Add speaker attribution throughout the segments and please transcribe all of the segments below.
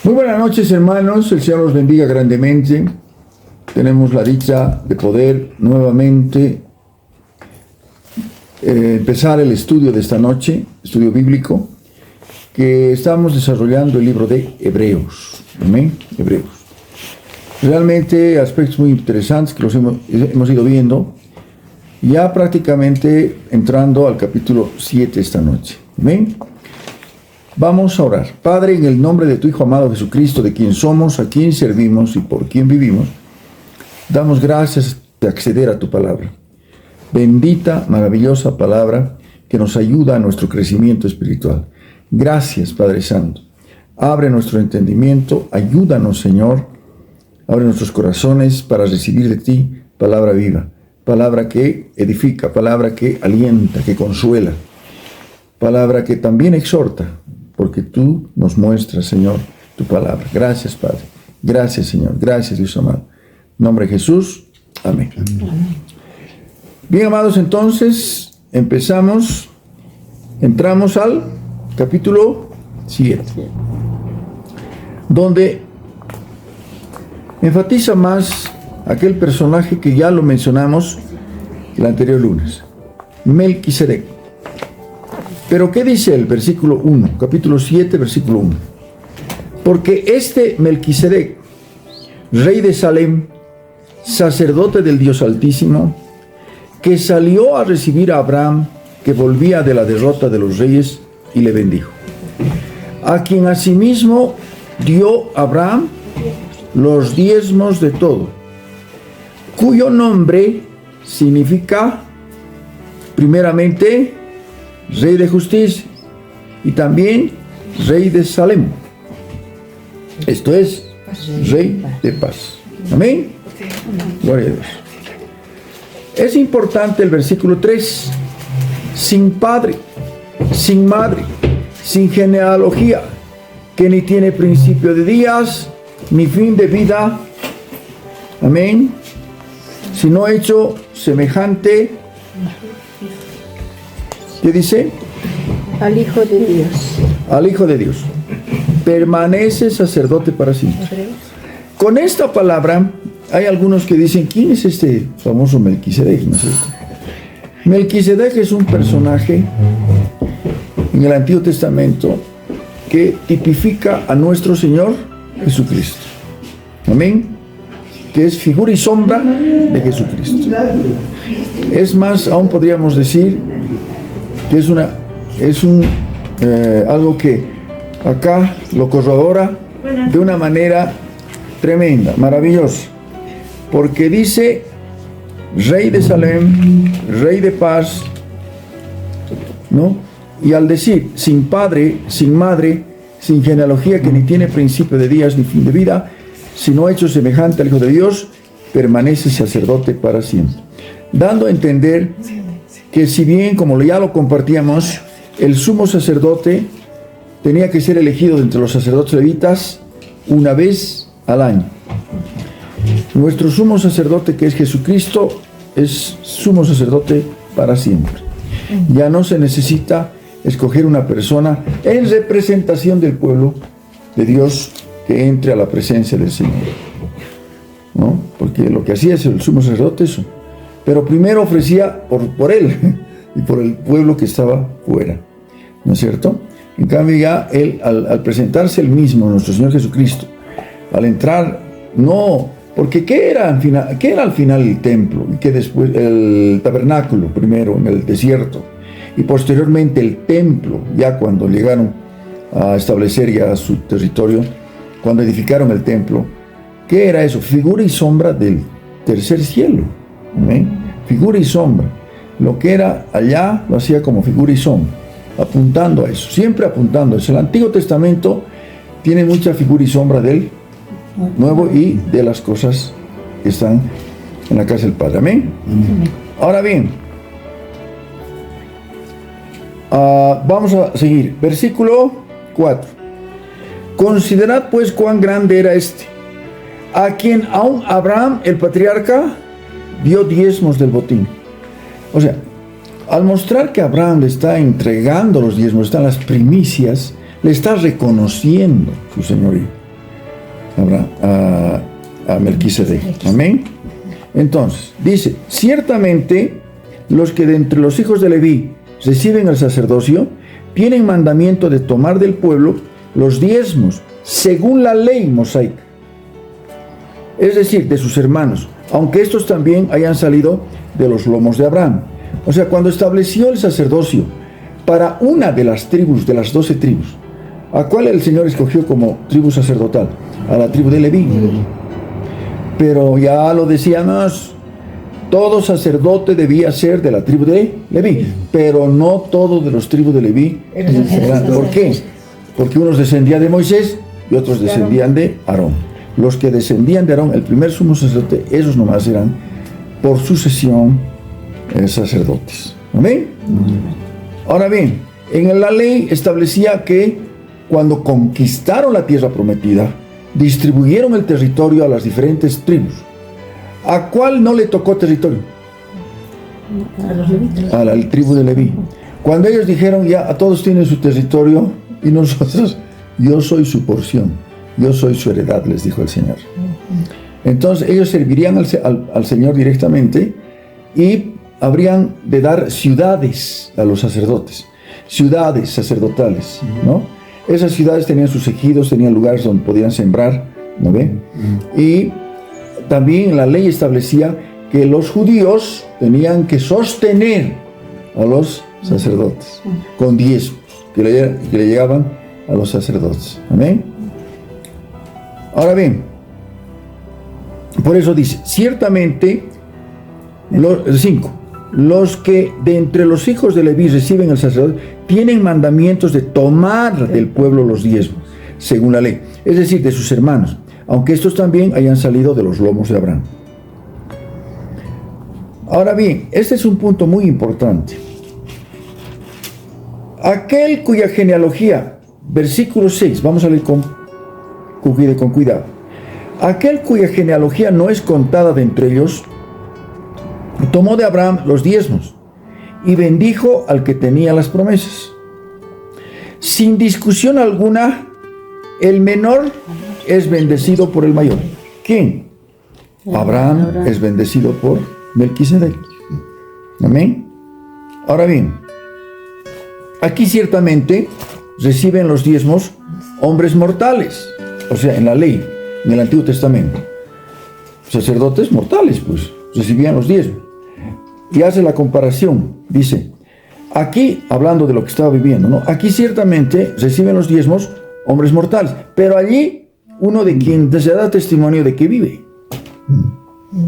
Speaker 1: Muy buenas noches, hermanos. El Señor los bendiga grandemente. Tenemos la dicha de poder nuevamente empezar el estudio de esta noche, estudio bíblico, que estamos desarrollando el libro de Hebreos. Amén. Hebreos. Realmente aspectos muy interesantes que los hemos ido viendo, ya prácticamente entrando al capítulo 7 esta noche. Amén. Vamos a orar. Padre, en el nombre de tu Hijo amado Jesucristo, de quien somos, a quien servimos y por quien vivimos, damos gracias de acceder a tu palabra. Bendita, maravillosa palabra que nos ayuda a nuestro crecimiento espiritual. Gracias, Padre Santo. Abre nuestro entendimiento, ayúdanos, Señor. Abre nuestros corazones para recibir de ti palabra viva, palabra que edifica, palabra que alienta, que consuela, palabra que también exhorta, porque tú nos muestras, Señor, tu palabra. Gracias, Padre. Gracias, Señor. Gracias, Dios amado. En nombre de Jesús. Amén. Amén. Bien, amados, entonces entramos al capítulo 7, donde enfatiza más aquel personaje que ya lo mencionamos el anterior lunes, Melquisedec. Pero ¿qué dice el versículo 1? Capítulo 7, versículo 1. Porque este Melquisedec, rey de Salem, sacerdote del Dios Altísimo, que salió a recibir a Abraham, que volvía de la derrota de los reyes, y le bendijo. A quien asimismo dio Abraham los diezmos de todo, cuyo nombre significa, primeramente, Rey de justicia, y también Rey de Salem. Esto es, Rey de paz. Amén. Gloria a Dios. Es importante el versículo 3. Sin padre, sin madre, sin genealogía, que ni tiene principio de días, ni fin de vida. Amén. Sino hecho semejante. ¿Qué dice?
Speaker 2: Al Hijo de Dios.
Speaker 1: Al Hijo de Dios. Permanece sacerdote para siempre. Con esta palabra, hay algunos que dicen, ¿quién es este famoso Melquisedec? ¿No es cierto? Melquisedec es un personaje en el Antiguo Testamento que tipifica a nuestro Señor Jesucristo. Amén. Que es figura y sombra de Jesucristo. Es más, aún podríamos decir que es algo que acá lo corrobora de una manera tremenda, maravillosa, porque dice Rey de Salem, Rey de paz, ¿no? Y al decir sin padre, sin madre, sin genealogía, que ni tiene principio de días ni fin de vida, sino hecho semejante al Hijo de Dios, permanece sacerdote para siempre, dando a entender que si bien, como ya lo compartíamos, el sumo sacerdote tenía que ser elegido de entre los sacerdotes levitas una vez al año. Nuestro sumo sacerdote, que es Jesucristo, es sumo sacerdote para siempre. Ya no se necesita escoger una persona en representación del pueblo de Dios que entre a la presencia del Señor, ¿no? Porque lo que hacía es el sumo sacerdote eso. Pero primero ofrecía por él y por el pueblo que estaba fuera, ¿no es cierto? En cambio ya él, al presentarse él mismo, nuestro Señor Jesucristo, al entrar, no, porque ¿qué era al final el templo? Y que después el tabernáculo, primero en el desierto, y posteriormente el templo, ya cuando llegaron a establecer ya su territorio, cuando edificaron el templo. ¿Qué era eso? Figura y sombra del tercer cielo. ¿Amén? Figura y sombra. Lo que era allá lo hacía como figura y sombra, apuntando a eso, siempre apuntando a eso. El Antiguo Testamento tiene mucha figura y sombra del Nuevo y de las cosas que están en la casa del Padre. Amén. Ahora bien, vamos a seguir. Versículo 4. Considerad pues cuán grande era este, a quien aún Abraham, el patriarca, dio diezmos del botín. O sea, al mostrar que Abraham le está entregando los diezmos, están las primicias, le está reconociendo su señorío. a Melquisedec. Amén. Entonces, dice, ciertamente los que de entre los hijos de Leví reciben el sacerdocio, tienen mandamiento de tomar del pueblo los diezmos, según la ley mosaica. Es decir, de sus hermanos, aunque estos también hayan salido de los lomos de Abraham. O sea, cuando estableció el sacerdocio para una de las tribus, de las 12 tribus, ¿a cuál el Señor escogió como tribu sacerdotal? A la tribu de Leví. Pero ya lo decíamos, todo sacerdote debía ser de la tribu de Leví, pero no todos de los tribus de Leví eran. ¿Por qué? Porque unos descendían de Moisés y otros descendían de Aarón. Los que descendían de Aarón, el primer sumo sacerdote, esos nomás eran por sucesión sacerdotes. ¿Amén? Ahora bien, en la ley establecía que cuando conquistaron la tierra prometida, distribuyeron el territorio a las diferentes tribus. ¿A cuál no le tocó territorio?
Speaker 2: A los levitas.
Speaker 1: A la tribu de Leví. Cuando ellos dijeron, ya a todos tienen su territorio y nosotros, yo soy su porción, yo soy su heredad, les dijo el Señor. Entonces ellos servirían al Señor directamente y habrían de dar ciudades a los sacerdotes, ciudades sacerdotales, ¿no? Esas ciudades tenían sus ejidos, tenían lugares donde podían sembrar, ¿no ve? Y también la ley establecía que los judíos tenían que sostener a los sacerdotes con diezmos que le llegaban a los sacerdotes. Amén. Ahora bien, por eso dice, ciertamente, los que de entre los hijos de Leví reciben el sacerdocio tienen mandamientos de tomar del pueblo los diezmos, según la ley, es decir, de sus hermanos, aunque estos también hayan salido de los lomos de Abraham. Ahora bien, este es un punto muy importante. Aquel cuya genealogía, versículo 6, vamos a leer con cuidado. Aquel cuya genealogía no es contada de entre ellos, tomó de Abraham los diezmos y bendijo al que tenía las promesas. Sin discusión alguna, el menor es bendecido por el mayor. ¿Quién? Abraham es bendecido por Melquisedec. Amén. Ahora bien, aquí ciertamente reciben los diezmos hombres mortales, o sea, en la ley, en el Antiguo Testamento. Sacerdotes mortales, pues, recibían los diezmos. Y hace la comparación, dice, aquí, hablando de lo que estaba viviendo, ¿no? Aquí ciertamente reciben los diezmos hombres mortales, pero allí uno de quien se da testimonio de que vive.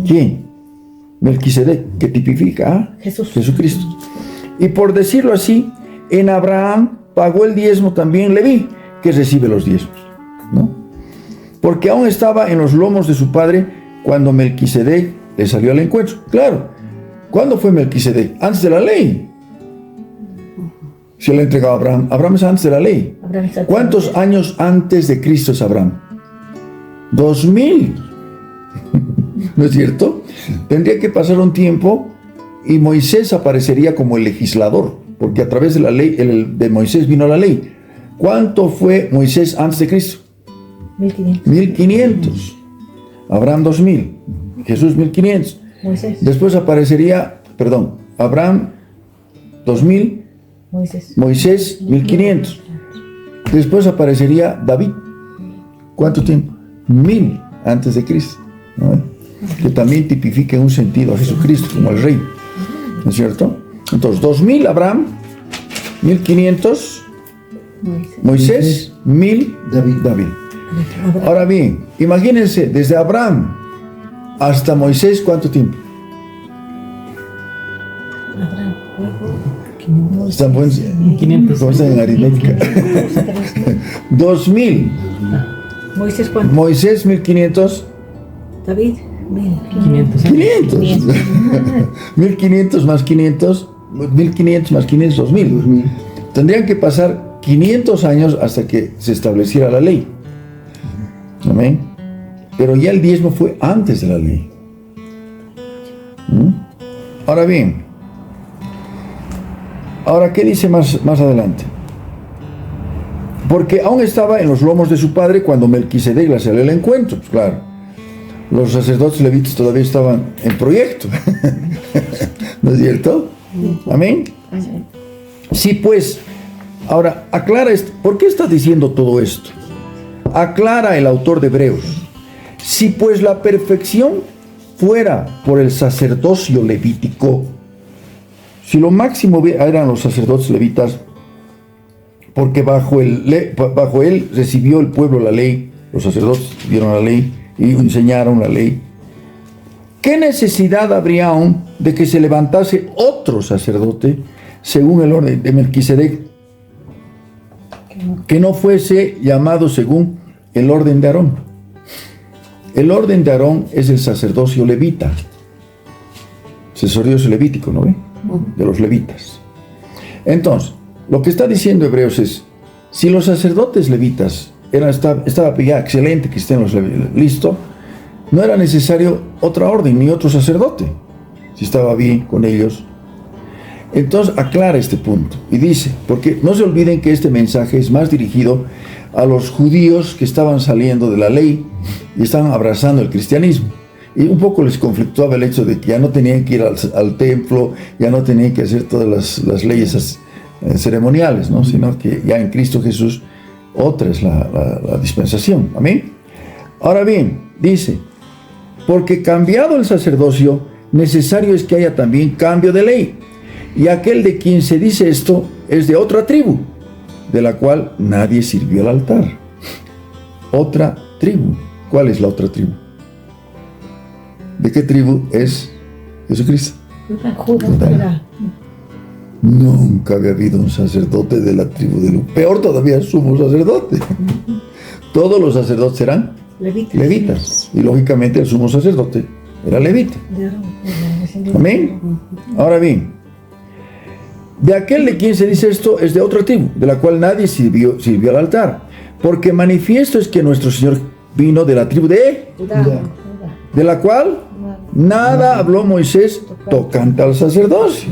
Speaker 1: ¿Quién? Melquisedec, que tipifica a Jesucristo. Y por decirlo así, en Abraham pagó el diezmo también Leví, que recibe los diezmos, ¿no? Porque aún estaba en los lomos de su padre cuando Melquisedec le salió al encuentro. Claro, ¿cuándo fue Melquisedec? Antes de la ley. Se le entregó a Abraham. Abraham es antes de la ley. ¿Cuántos años antes de Cristo es Abraham? 2000. ¿No es cierto? Tendría que pasar un tiempo y Moisés aparecería como el legislador, porque a través de la ley, de Moisés vino la ley. ¿Cuánto fue Moisés antes de Cristo? 1500. Abraham 2000. Jesús 1500. Después aparecería, Abraham 2000. Moisés 1500. Después aparecería David. ¿Cuánto tiempo? 1000 antes de Cristo, ¿no? Que también tipifica en un sentido a Jesucristo como el rey, ¿no es cierto? Entonces 2000 Abraham, 1500 Moisés, 1000 David. Ahora bien, imagínense, desde Abraham hasta Moisés, ¿cuánto tiempo? ¿Están buenos? 500. ¿Cómo están en aritmética? 2000.
Speaker 2: ¿Moisés cuánto?
Speaker 1: Moisés 1500.
Speaker 2: David
Speaker 1: 500. 1500 más 500. 1500 más 500, 2000. Tendrían que pasar 500 años hasta que se estableciera la ley. Amén. Pero ya el diezmo fue antes de la ley. Ahora bien, ¿qué dice más adelante? porque aún estaba en los lomos de su padre cuando Melquisedec le salió al encuentro. Pues claro, los sacerdotes levitas todavía estaban en proyecto. ¿No es cierto? Amén. Sí, pues, ahora aclara esto. ¿Por qué está diciendo todo esto? Aclara el autor de Hebreos. Si pues la perfección fuera por el sacerdocio levítico, si lo máximo eran los sacerdotes levitas, porque bajo él recibió el pueblo la ley, los sacerdotes dieron la ley y enseñaron la ley, ¿qué necesidad habría aún de que se levantase otro sacerdote según el orden de Melquisedec, que no fuese llamado según el orden de Aarón? El orden de Aarón es el sacerdocio levita, sacerdocio levítico, ¿no ve? De los levitas. Entonces, lo que está diciendo Hebreos es, si los sacerdotes levitas estaba ya excelente que estén los listo, no era necesario otra orden ni otro sacerdote, si estaba bien con ellos. Entonces aclara este punto y dice, porque no se olviden que este mensaje es más dirigido a los judíos que estaban saliendo de la ley y estaban abrazando el cristianismo. Y un poco les conflictuaba el hecho de que ya no tenían que ir al templo, ya no tenían que hacer todas las leyes ceremoniales, ¿no? Sino que ya en Cristo Jesús otra es la dispensación. Amén. Ahora bien, dice, porque cambiado el sacerdocio, necesario es que haya también cambio de ley. Y aquel de quien se dice esto es de otra tribu, de la cual nadie sirvió al altar. Otra tribu. ¿Cuál es la otra tribu? ¿De qué tribu es Jesucristo?
Speaker 2: Judá.
Speaker 1: Nunca había habido un sacerdote de la tribu de Lu. Peor todavía, sumo sacerdote. Todos los sacerdotes eran levitas. Y lógicamente el sumo sacerdote era levita. Amén. Ahora bien, de aquel de quien se dice esto es de otra tribu, de la cual nadie sirvió al altar. Porque manifiesto es que nuestro Señor vino de la tribu de Judá, de la cual nada habló Moisés tocante al sacerdocio.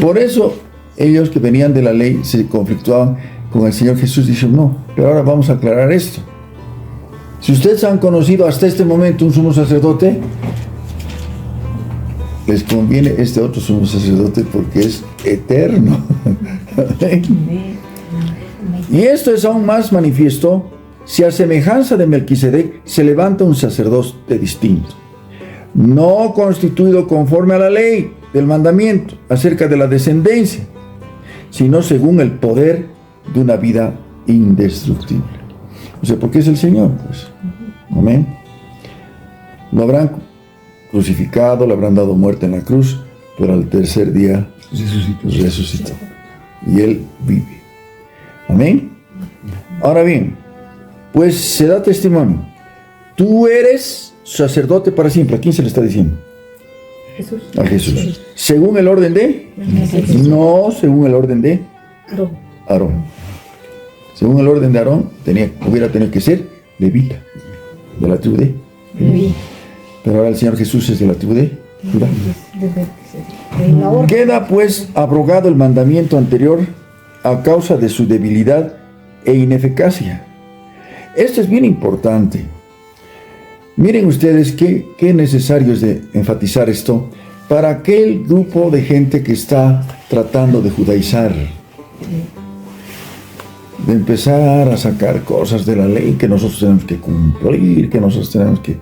Speaker 1: Por eso ellos que venían de la ley se conflictuaban con el Señor Jesús. Dicen, no, pero ahora vamos a aclarar esto. Si ustedes han conocido hasta este momento un sumo sacerdote, les conviene este otro sumo sacerdote porque es eterno. Y esto es aún más manifiesto si a semejanza de Melquisedec se levanta un sacerdote distinto, no constituido conforme a la ley del mandamiento acerca de la descendencia, sino según el poder de una vida indestructible. O sea, porque es el Señor, pues. Amén. Lo habrán crucificado, le habrán dado muerte en la cruz, pero al tercer día resucitó. Y Él vive. Amén. Ahora bien, pues se da testimonio. Tú eres sacerdote para siempre. ¿A quién se le está diciendo?
Speaker 2: Jesús.
Speaker 1: A Jesús. ¿Según el orden de? No, según el orden de Aarón. Según el orden de Aarón, hubiera tenido que ser levita, de la tribu de Leví. Pero ahora el Señor Jesús es de la tribu de Judá. Queda pues abrogado el mandamiento anterior a causa de su debilidad e ineficacia. Esto es bien importante. Miren ustedes qué necesario es de enfatizar esto para aquel grupo de gente que está tratando de judaizar, de empezar a sacar cosas de la ley que nosotros tenemos que cumplir, que nosotros tenemos que...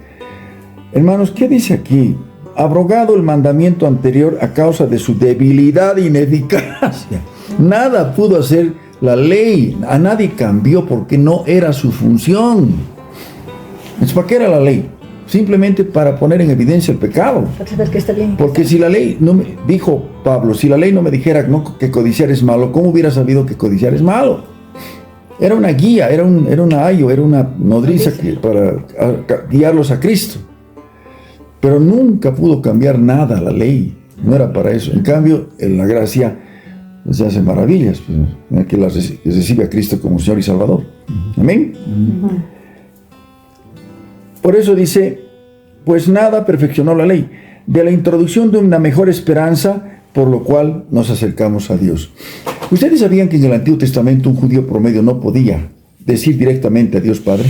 Speaker 1: Hermanos, ¿qué dice aquí? Abrogado el mandamiento anterior a causa de su debilidad e ineficacia. Nada pudo hacer la ley, a nadie cambió porque no era su función. ¿Es para qué era la ley? Simplemente para poner en evidencia el pecado.
Speaker 2: Para saber que está bien.
Speaker 1: Porque si la ley, dijo Pablo, si la ley no me dijera que codiciar es malo, ¿cómo hubiera sabido que codiciar es malo? Era una guía, era una ayo, era una nodriza para guiarlos a Cristo. Pero nunca pudo cambiar nada la ley, no era para eso. En cambio, en la gracia se hace maravillas, pues, que recibe a Cristo como Señor y Salvador. Amén. Por eso dice, pues nada perfeccionó la ley. De la introducción de una mejor esperanza, por lo cual nos acercamos a Dios. ¿Ustedes sabían que en el Antiguo Testamento un judío promedio no podía decir directamente a Dios Padre?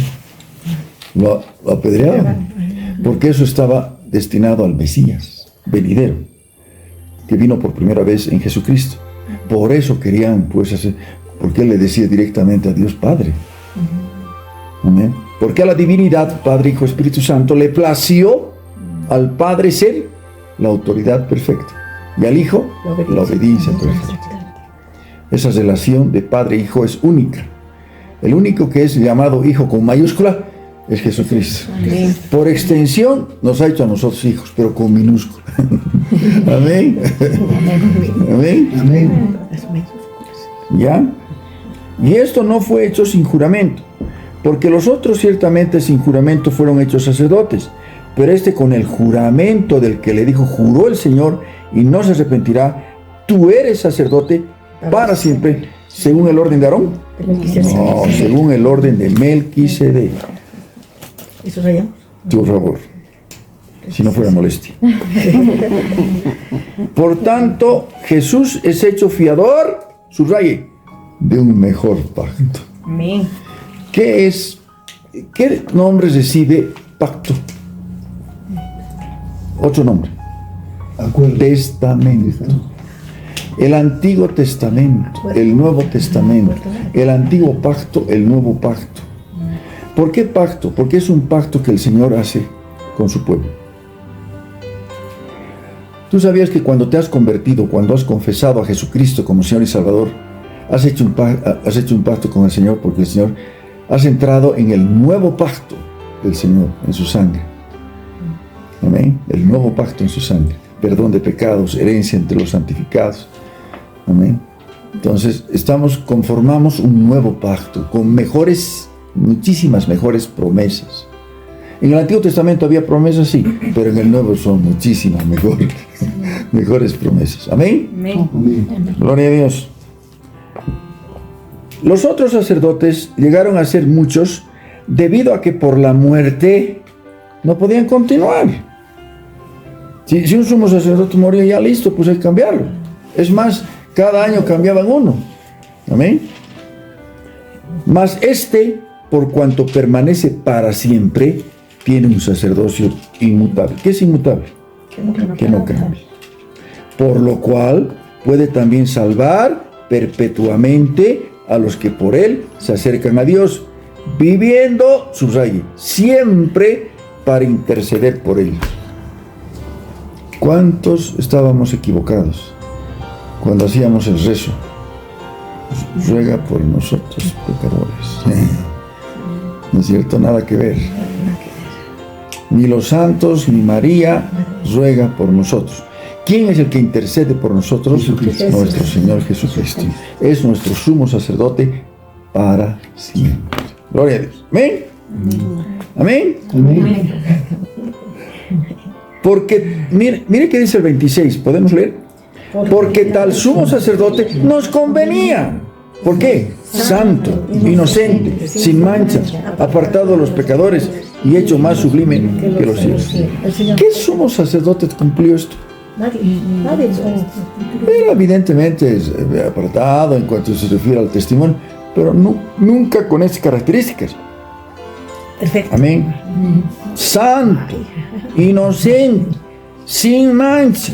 Speaker 1: Lo apedreaban, porque eso estaba destinado al Mesías venidero, que vino por primera vez en Jesucristo. Por eso querían, pues, hacer, porque él le decía directamente a Dios Padre. Amén. Porque a la divinidad, Padre, Hijo, Espíritu Santo, le plació al Padre ser la autoridad perfecta y al Hijo la obediencia perfecta. Esa relación de Padre e Hijo es única. El único que es llamado Hijo con mayúscula es Jesucristo. Amén. Por extensión nos ha hecho a nosotros hijos, pero con minúscula. Amén. Amén. Amén. ¿Ya? Y esto no fue hecho sin juramento, porque los otros ciertamente sin juramento fueron hechos sacerdotes, pero este con el juramento del que le dijo, juró el Señor y no se arrepentirá, tú eres sacerdote para siempre, según el orden de Aarón. No, según el orden de Melquisedec.
Speaker 2: ¿Eso rayamos?
Speaker 1: Tu favor, si no fuera molestia. Por tanto, Jesús es hecho fiador, subraye, de un mejor pacto.
Speaker 2: Amén.
Speaker 1: ¿Qué nombre recibe pacto? 8 nombres. Testamento. El Antiguo Testamento, el Nuevo Testamento, el Antiguo Pacto, el Nuevo Pacto. ¿Por qué pacto? Porque es un pacto que el Señor hace con su pueblo. ¿Tú sabías que cuando te has convertido, cuando has confesado a Jesucristo como Señor y Salvador, has hecho un pacto con el Señor? Porque el Señor, has entrado en el nuevo pacto del Señor, en su sangre. Amén. El nuevo pacto en su sangre. Perdón de pecados, herencia entre los santificados. Amén. Entonces, conformamos un nuevo pacto con muchísimas mejores promesas. En el Antiguo Testamento había promesas, sí, pero en el Nuevo son muchísimas mejores promesas. Amén. Amén. Gloria a Dios. Los otros sacerdotes llegaron a ser muchos debido a que por la muerte no podían continuar. Si un sumo sacerdote moría, ya listo, pues hay que cambiarlo. Es más, cada año cambiaban uno. Amén. Mas por cuanto permanece para siempre, tiene un sacerdocio inmutable. ¿Qué es inmutable? Que no cambie. Por lo cual puede también salvar perpetuamente a los que por él se acercan a Dios, viviendo, subraye, siempre para interceder por ellos. ¿Cuántos estábamos equivocados cuando hacíamos el rezo? Ruega por nosotros pecadores. ¿No es cierto? Nada que ver. Ni los santos, ni María ruega por nosotros. ¿Quién es el que intercede por nosotros? Jesucristo. Nuestro Señor Jesucristo. Es nuestro sumo sacerdote para siempre. Gloria a Dios. ¿Amén? Amén. Amén. Porque, mire qué dice el 26, ¿podemos leer? Porque tal sumo sacerdote nos convenía. ¿Por qué? Santo, inocente, sin mancha, apartado de los pecadores y hecho más sublime que los cielos. ¿Qué sumo sacerdote cumplió esto?
Speaker 2: Nadie.
Speaker 1: Era evidentemente apartado en cuanto se refiere al testimonio, pero nunca con esas características.
Speaker 2: Perfecto.
Speaker 1: Amén. Santo, inocente, sin mancha,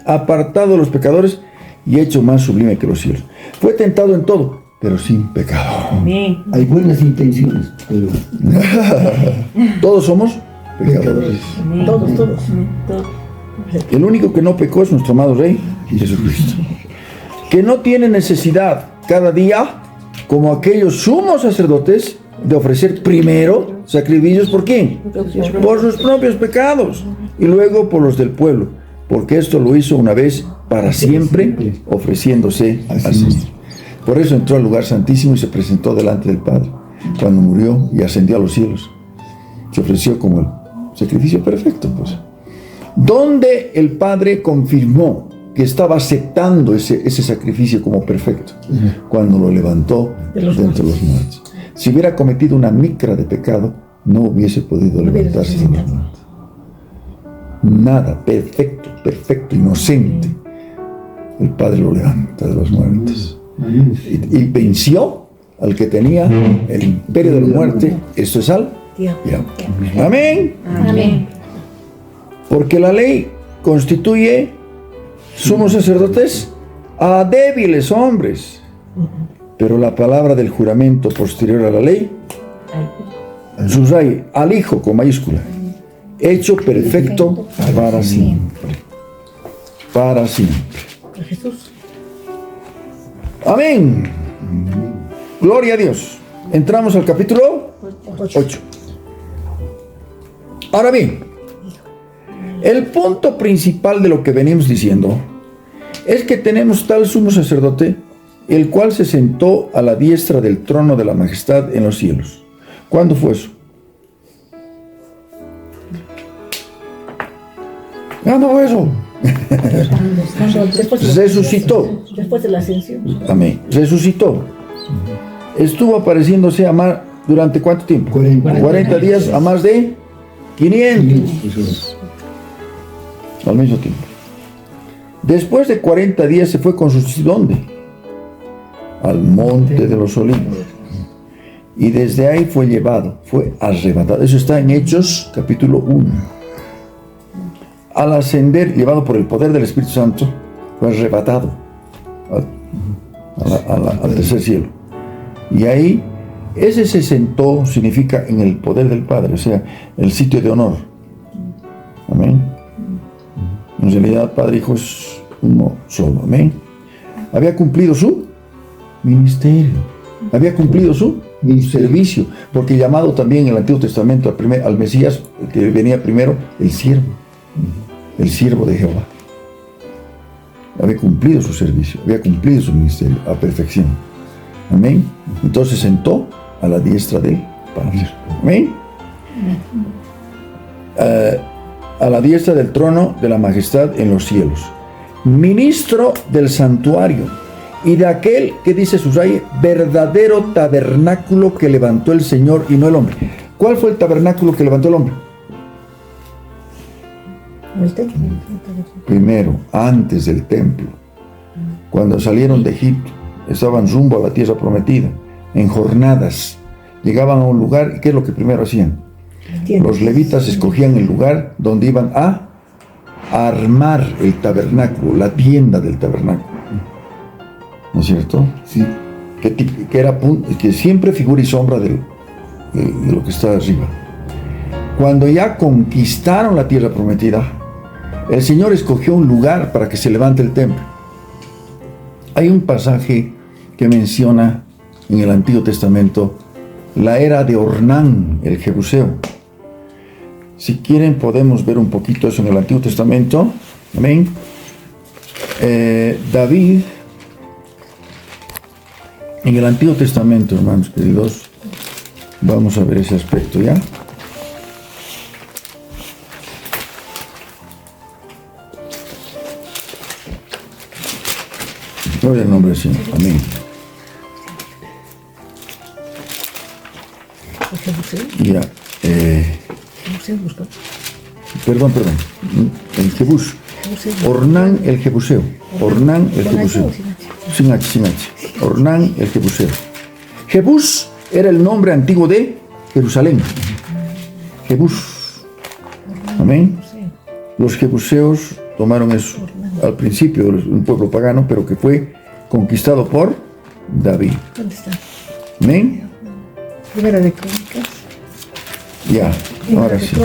Speaker 1: apartado de los pecadores y hecho más sublime que los cielos. Fue tentado en todo, pero sin pecado.
Speaker 2: Amén.
Speaker 3: Hay buenas intenciones, pero
Speaker 1: todos somos pecadores.
Speaker 2: Todos.
Speaker 1: El único que no pecó es nuestro amado Rey Jesucristo, que no tiene necesidad cada día, como aquellos sumos sacerdotes, de ofrecer primero sacrificios. ¿Por quién? Por sus propios pecados y luego por los del pueblo, porque esto lo hizo una vez para siempre, ofreciéndose al Señor. Por eso entró al lugar santísimo y se presentó delante del Padre cuando murió y ascendió a los cielos. Se ofreció como el sacrificio perfecto, pues, donde el Padre confirmó que estaba aceptando ese sacrificio como perfecto cuando lo levantó de entre los muertos. Si hubiera cometido una micra de pecado, no hubiese podido levantarse de los muertos. Nada, perfecto, inocente. el Padre lo levanta de los muertos.
Speaker 3: Amén.
Speaker 1: Y venció al que tenía el imperio de la muerte. Esto es al
Speaker 2: Diablo.
Speaker 1: diablo. Amén.
Speaker 4: Amén.
Speaker 1: Porque la ley constituye sumos sacerdotes a débiles hombres. Pero la palabra del juramento posterior a la ley, subraya, al Hijo con mayúscula, hecho perfecto para siempre. Para siempre.
Speaker 2: A Jesús.
Speaker 1: Amén. Gloria a Dios. Entramos al capítulo 8. Ahora bien, el punto principal de lo que venimos diciendo es que tenemos tal sumo sacerdote, el cual se sentó a la diestra del trono de la majestad en los cielos. ¿Cuándo fue eso? ¿Cuándo fue eso? Resucitó.
Speaker 2: Después de la ascensión.
Speaker 1: Amén. Resucitó. Estuvo apareciéndose a más, ¿durante cuánto tiempo? 40 días a más de 500
Speaker 3: Eso es.
Speaker 1: al mismo tiempo. Después de 40 días se fue con sus discípulos, ¿dónde? Al monte de los olivos. Y desde ahí fue llevado, fue arrebatado. Eso está en Hechos capítulo 1. Al ascender, llevado por el poder del Espíritu Santo, fue arrebatado al tercer cielo. Y ahí, ese se sentó, significa en el poder del Padre, o sea, el sitio de honor. Amén. En realidad, Padre y Hijo es uno solo. Amén. Había cumplido su ministerio. Había cumplido su servicio. Porque llamado también en el Antiguo Testamento al Mesías, el que venía primero, el siervo. El siervo de Jehová. Había cumplido su servicio. Había cumplido su ministerio a perfección. Amén. Entonces sentó a la diestra del Padre. Amén. A la diestra del trono de la majestad en los cielos, ministro del santuario y de aquel que dice Susay, verdadero tabernáculo que levantó el Señor y no el hombre. ¿Cuál fue el tabernáculo que levantó el hombre?
Speaker 2: El templo.
Speaker 1: Primero, antes del templo, cuando salieron de Egipto, estaban rumbo a la tierra prometida, en jornadas, llegaban a un lugar, ¿y qué es lo que primero hacían? Los levitas escogían el lugar donde iban a armar el tabernáculo, la tienda del tabernáculo. ¿No es cierto?
Speaker 3: Sí.
Speaker 1: Que siempre figura y sombra de lo que está arriba. Cuando ya conquistaron la tierra prometida, el Señor escogió un lugar para que se levante el templo. Hay un pasaje que menciona en el Antiguo Testamento la era de Ornán, el Jebuseo. Si quieren podemos ver un poquito eso en el Antiguo Testamento. Amén. David, en el Antiguo Testamento, hermanos queridos, vamos a ver ese aspecto ya. Gloria al nombre del Señor. Amén. Ya. Perdón. El Jebús. Ornán el Jebuseo. Ornán el Jebuseo. Sin H. Ornán el Jebuseo. Jebús era el nombre antiguo de Jerusalén. Jebús. Amén. Los jebuseos tomaron eso al principio de un pueblo pagano, pero que fue conquistado por David.
Speaker 2: ¿Dónde está?
Speaker 1: Amén.
Speaker 2: Primera de Crónicas.
Speaker 1: Ya, ahora sí.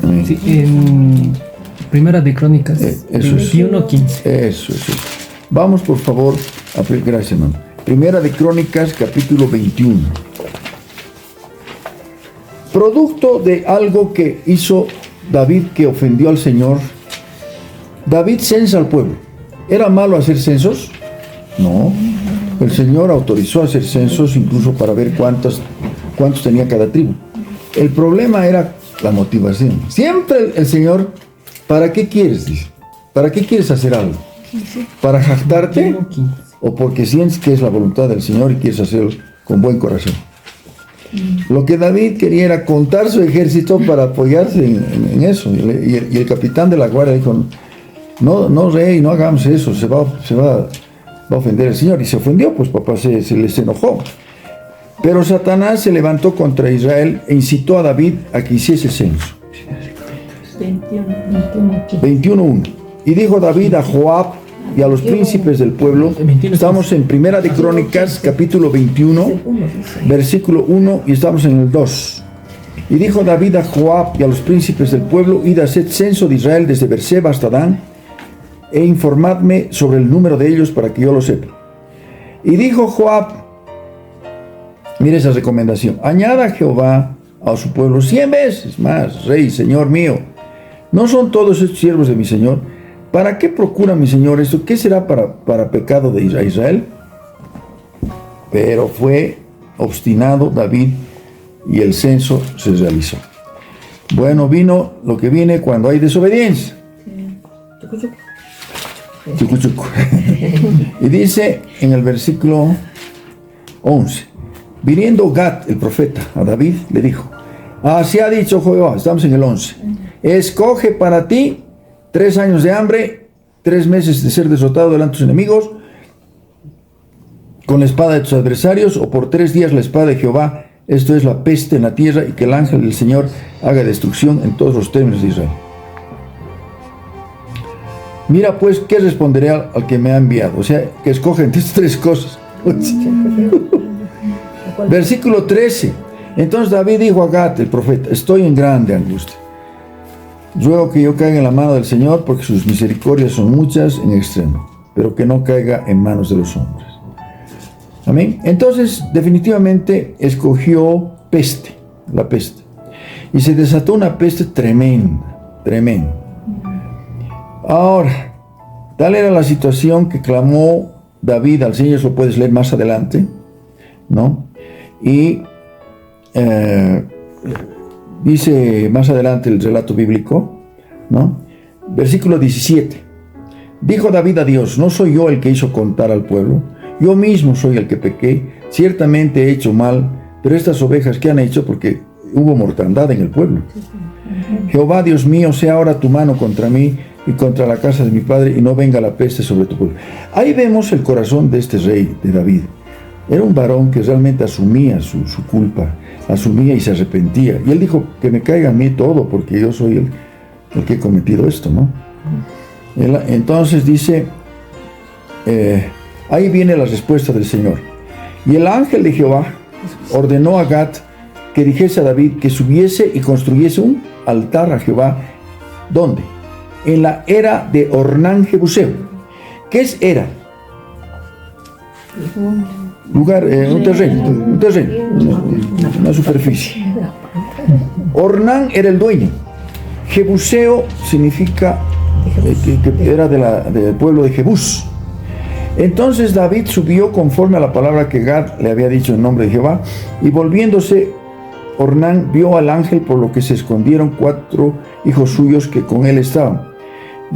Speaker 1: Amén.
Speaker 4: Sí, en Primera de Crónicas,
Speaker 1: Eso es.
Speaker 4: 21:15.
Speaker 1: Eso. Vamos por favor a gracias, hermano. Primera de Crónicas, capítulo 21. Producto de algo que hizo David que ofendió al Señor, David censa al pueblo. ¿Era malo hacer censos? No. El Señor autorizó hacer censos incluso para ver cuántos tenía cada tribu. El problema era la motivación. Siempre el Señor, ¿para qué quieres? Dice. ¿Para qué quieres hacer algo? ¿Para jactarte?
Speaker 4: 21:15.
Speaker 1: ¿O porque sientes que es la voluntad del Señor y quieres hacerlo con buen corazón? Lo que David quería era contar su ejército para apoyarse en eso. Y el capitán de la guardia dijo, no rey, no hagamos eso, se va a ofender el Señor. Y se ofendió, pues papá se les enojó. Pero Satanás se levantó contra Israel e incitó a David a que hiciese censo. 21:1. Y dijo David a Joab y a los príncipes del pueblo. Estamos en Primera de Crónicas, capítulo 21, versículo 1, y estamos en el 2. Y dijo David a Joab y a los príncipes del pueblo: id a hacer censo de Israel desde Berseba hasta Dan, e informadme sobre el número de ellos para que yo lo sepa. Y dijo Joab, mire esa recomendación: añada a Jehová a su pueblo 100 veces más, rey, señor mío. ¿No son todos estos siervos de mi señor? ¿Para qué procura mi señor esto? ¿Qué será para pecado de Israel? Pero fue obstinado David y el censo se realizó. Bueno, vino lo que viene cuando hay desobediencia. Chucu, chucu. Y dice en el versículo 11: viniendo Gad, el profeta, a David, le dijo: así ha dicho Jehová, estamos en el 11, escoge para ti 3 años de hambre, 3 meses de ser derrotado delante de tus enemigos con la espada de tus adversarios, o por 3 días la espada de Jehová, esto es la peste en la tierra, y que el ángel del Señor haga destrucción en todos los términos de Israel. Mira pues, ¿qué responderé al que me ha enviado? O sea, que escoge entre estas 3 cosas. Versículo 13. Entonces David dijo a Gad, el profeta: estoy en grande angustia. Ruego que yo caiga en la mano del Señor, porque sus misericordias son muchas en extremo, pero que no caiga en manos de los hombres. Amén. Entonces, definitivamente escogió peste, la peste. Y se desató una peste tremenda, tremenda. Ahora, tal era la situación que clamó David al Señor. Eso lo puedes leer más adelante, ¿no? Y dice más adelante el relato bíblico, ¿no? Versículo 17. Dijo David a Dios: no soy yo el que hizo contar al pueblo, yo mismo soy el que pequé, ciertamente he hecho mal, pero estas ovejas, ¿qué han hecho? Porque hubo mortandad en el pueblo. Jehová Dios mío, sea ahora tu mano contra mí y contra la casa de mi padre, y no venga la peste sobre tu pueblo. Ahí vemos el corazón de este rey, de David. Era un varón que realmente asumía su culpa, asumía y se arrepentía. Y él dijo: que me caiga a mí todo, porque yo soy el que he cometido esto, ¿no? Entonces dice, ahí viene la respuesta del Señor. Y el ángel de Jehová ordenó a Gad que dijese a David que subiese y construyese un altar a Jehová. ¿Dónde? En la era de Ornán Jebuseo. ¿Qué es era? Lugar, un terreno, una superficie. Ornán era el dueño. Jebuseo significa que era del pueblo de Jebús. Entonces David subió conforme a la palabra que Gad le había dicho en nombre de Jehová, y volviéndose Ornán vio al ángel, por lo que se escondieron 4 hijos suyos que con él estaban.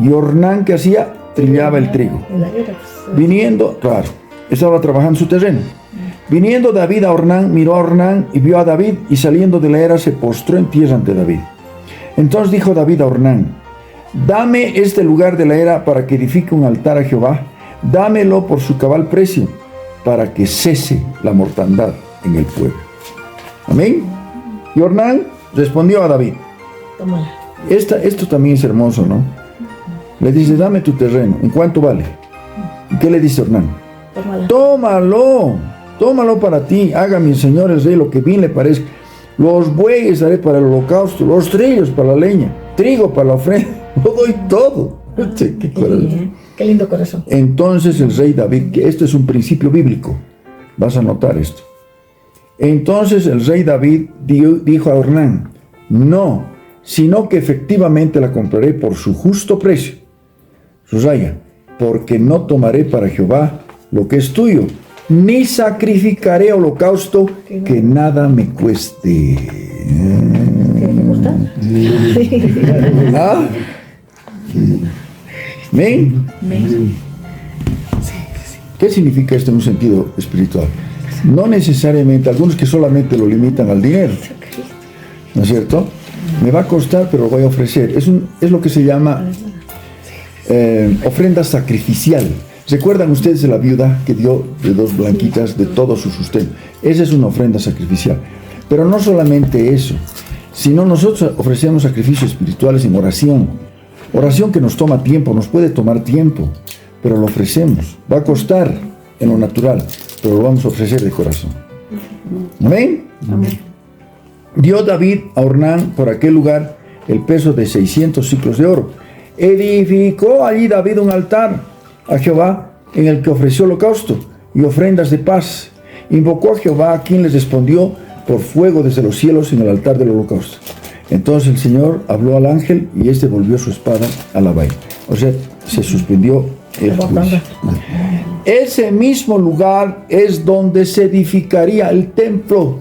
Speaker 1: Y Ornán, ¿qué hacía? Trillaba el trigo. Viniendo, claro, estaba trabajando su terreno. Viniendo David a Ornán, miró a Ornán y vio a David, y saliendo de la era se postró en tierra ante David. Entonces dijo David a Ornán: dame este lugar de la era para que edifique un altar a Jehová, dámelo por su cabal precio, para que cese la mortandad en el pueblo. Amén. Y Ornán respondió a David. Esto también es hermoso, ¿no? Le dice: dame tu terreno. ¿En cuánto vale? ¿Y qué le dice Ornán? Tómalo para ti. Haga mi señor el rey lo que bien le parezca. Los bueyes daré para el holocausto, los trillos para la leña, trigo para la ofrenda. Lo doy todo. Qué corazón.
Speaker 2: Qué lindo corazón.
Speaker 1: Entonces el rey David, que esto es un principio bíblico, vas a notar esto. Entonces el rey David dijo a Ornán: no, sino que efectivamente la compraré por su justo precio. Subraya: porque no tomaré para Jehová lo que es tuyo, ni sacrificaré holocausto que nada me cueste.
Speaker 2: ¿Te gusta?
Speaker 1: ¿Ah? ¿Ven? ¿Qué significa esto en un sentido espiritual? No necesariamente, algunos que solamente lo limitan al dinero, ¿no es cierto? Me va a costar, pero lo voy a ofrecer. Es lo que se llama ofrenda sacrificial. ¿Recuerdan ustedes de la viuda que dio de 2 blanquitas de todo su sustento? Esa es una ofrenda sacrificial. Pero no solamente eso, sino nosotros ofrecemos sacrificios espirituales en oración. Oración que nos toma tiempo, nos puede tomar tiempo, pero lo ofrecemos. Va a costar en lo natural, pero lo vamos a ofrecer de corazón. ¿Amén?
Speaker 2: Amén.
Speaker 1: Dio David a Ornán por aquel lugar el peso de 600 ciclos de oro. Edificó allí David un altar a Jehová en el que ofreció holocausto y ofrendas de paz. Invocó a Jehová, a quien les respondió por fuego desde los cielos en el altar del holocausto. Entonces el Señor habló al ángel y éste volvió su espada a la vaina. O sea, se suspendió el juicio. Ese mismo lugar es donde se edificaría el templo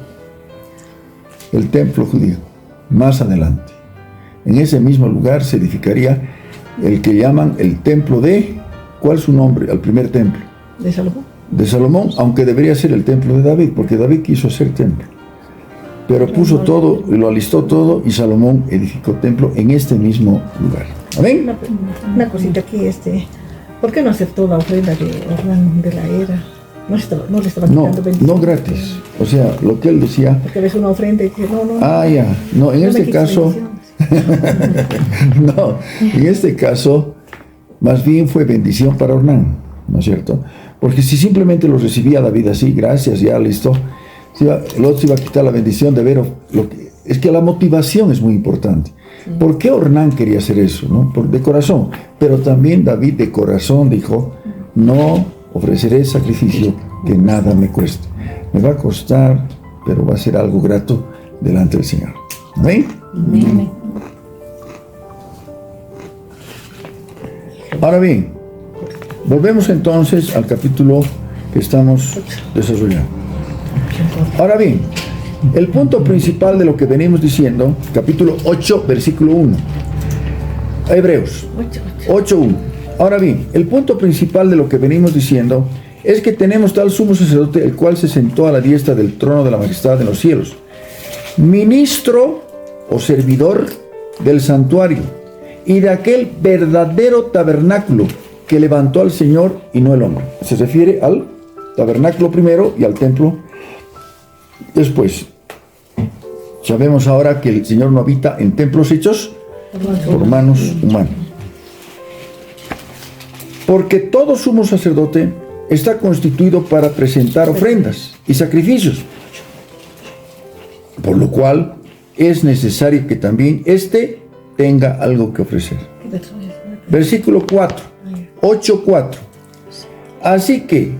Speaker 1: judío, más adelante. En ese mismo lugar se edificaría el que llaman el templo de, ¿cuál es su nombre? Al primer templo.
Speaker 2: ¿De Salomón?
Speaker 1: De Salomón, aunque debería ser el templo de David, porque David quiso hacer templo. Pero puso todo, lo alistó todo, y Salomón edificó templo en este mismo lugar. ¿Amén?
Speaker 2: Una cosita aquí, ¿por qué no aceptó la ofrenda de Ornán de la era? No le estaba quitando bendición.
Speaker 1: No gratis. O sea, lo que él decía.
Speaker 2: Porque ves una ofrenda y que no.
Speaker 1: Ya. No, en
Speaker 2: No
Speaker 1: este
Speaker 2: me
Speaker 1: caso. No, en este caso, más bien fue bendición para Ornán, ¿no es cierto? Porque si simplemente lo recibía David así, gracias, ya listo, el otro se iba a quitar la bendición de ver es que la motivación es muy importante. Sí. ¿Por qué Ornán quería hacer eso? ¿No? De corazón. Pero también David de corazón dijo, no ofreceré sacrificio que nada me cueste. Me va a costar, pero va a ser algo grato delante del Señor. ¿Amén?
Speaker 2: Amén.
Speaker 1: Ahora bien, volvemos entonces al capítulo que estamos desarrollando. Ahora bien, el punto principal de lo que venimos diciendo, capítulo 8, versículo 1. Hebreos 8:1. Ahora bien, el punto principal de lo que venimos diciendo es que tenemos tal sumo sacerdote, el cual se sentó a la diestra del trono de la majestad en los cielos, ministro o servidor del santuario y de aquel verdadero tabernáculo que levantó al Señor y no el hombre. Se refiere al tabernáculo primero y al templo después. Sabemos ahora que el Señor no habita en templos hechos por manos humanas. Porque todo sumo sacerdote está constituido para presentar ofrendas y sacrificios, por lo cual es necesario que también éste tenga algo que ofrecer. Versículo 4, 8:4. Así que,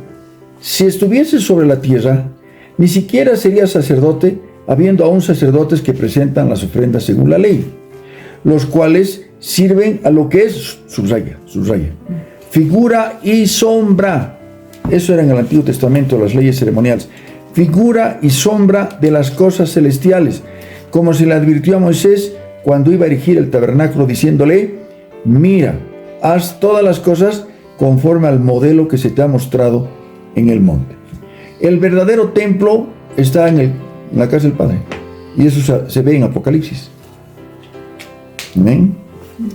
Speaker 1: si estuviese sobre la tierra, ni siquiera sería sacerdote, habiendo aún sacerdotes que presentan las ofrendas según la ley, los cuales sirven a lo que es, subraya, figura y sombra. Eso era en el Antiguo Testamento, las leyes ceremoniales. Figura y sombra de las cosas celestiales, como se le advirtió a Moisés cuando iba a erigir el tabernáculo, diciéndole: mira, haz todas las cosas conforme al modelo que se te ha mostrado en el monte. El verdadero templo está en la casa del Padre, y eso se ve en Apocalipsis. Amén.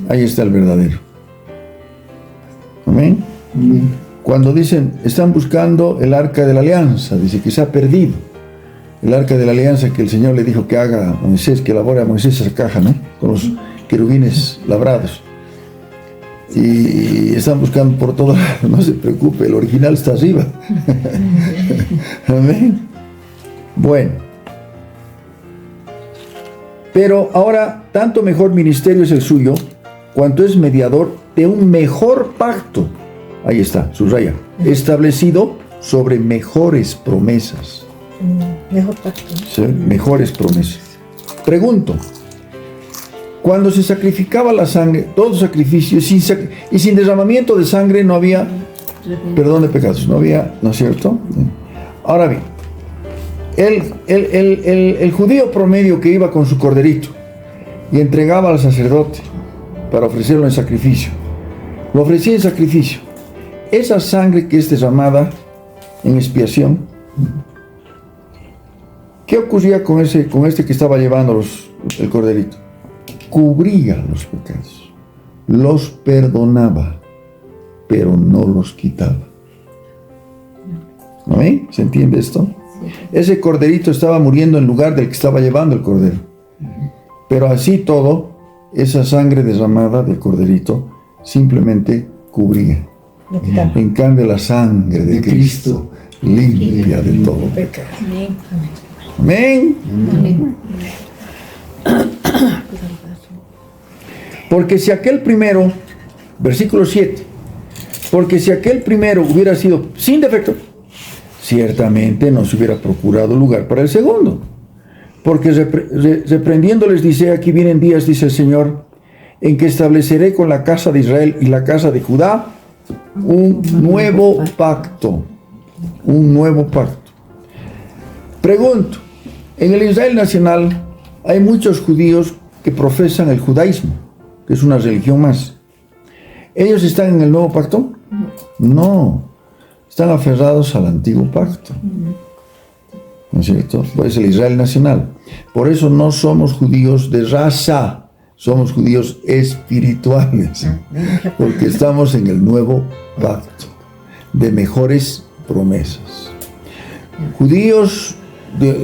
Speaker 1: Ahí está el verdadero. Amén. Cuando dicen, están buscando el arca de la alianza, dice que se ha perdido el arca de la alianza que el Señor le dijo que haga a Moisés, que elabore a Moisés esa caja, ¿no? Con los querubines labrados. Y están buscando por todo lado. No se preocupe, el original está arriba. Amén. Bueno. Pero ahora, tanto mejor ministerio es el suyo, cuanto es mediador de un mejor pacto. Ahí está, subraya. Establecido sobre mejores promesas.
Speaker 2: Mejor pacto.
Speaker 1: ¿Sí? Mejores promesas. Pregunto. Cuando se sacrificaba la sangre, todo sacrificio, y sin derramamiento de sangre no había perdón de pecados, no había, ¿no es cierto? Ahora bien, el judío promedio que iba con su corderito y entregaba al sacerdote para ofrecerlo en sacrificio, lo ofrecía en sacrificio. Esa sangre que es derramada en expiación, ¿qué ocurría con este que estaba llevando el corderito? Cubría los pecados, los perdonaba. pero no los quitaba. ¿Amén? ¿Se entiende esto? Ese corderito estaba muriendo en lugar del que estaba llevando el cordero. Pero así todo, esa sangre derramada del corderito simplemente cubría.
Speaker 2: No quitaba.
Speaker 1: En cambio, la sangre de Cristo limpia de todo pecado. Amén. Porque si aquel primero, versículo 7, porque si aquel primero hubiera sido sin defecto, ciertamente no se hubiera procurado lugar para el segundo. Porque reprendiéndoles dice, aquí vienen días, dice el Señor, en que estableceré con la casa de Israel y la casa de Judá un nuevo pacto. Un nuevo pacto. Pregunto, en el Israel nacional hay muchos judíos que profesan el judaísmo, que es una religión más. ¿Ellos están en el nuevo pacto? No, están aferrados al antiguo pacto. ¿No es cierto? Es el Israel nacional. Por eso no somos judíos de raza, somos judíos espirituales, porque estamos en el nuevo pacto, de mejores promesas. Judíos,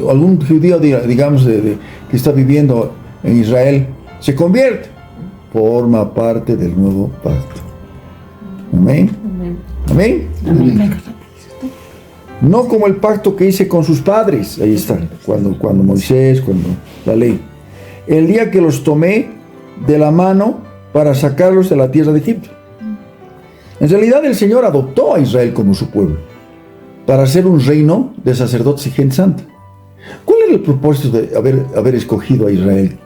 Speaker 1: algún judío, digamos, que está viviendo en Israel, se convierte, forma parte del nuevo pacto. Amén. Amén. Amén. No como el pacto que hice con sus padres, ahí está, cuando Moisés, cuando la ley. El día que los tomé de la mano para sacarlos de la tierra de Egipto. En realidad el Señor adoptó a Israel como su pueblo, para ser un reino de sacerdotes y gente santa. ¿Cuál era el propósito de haber escogido a Israel?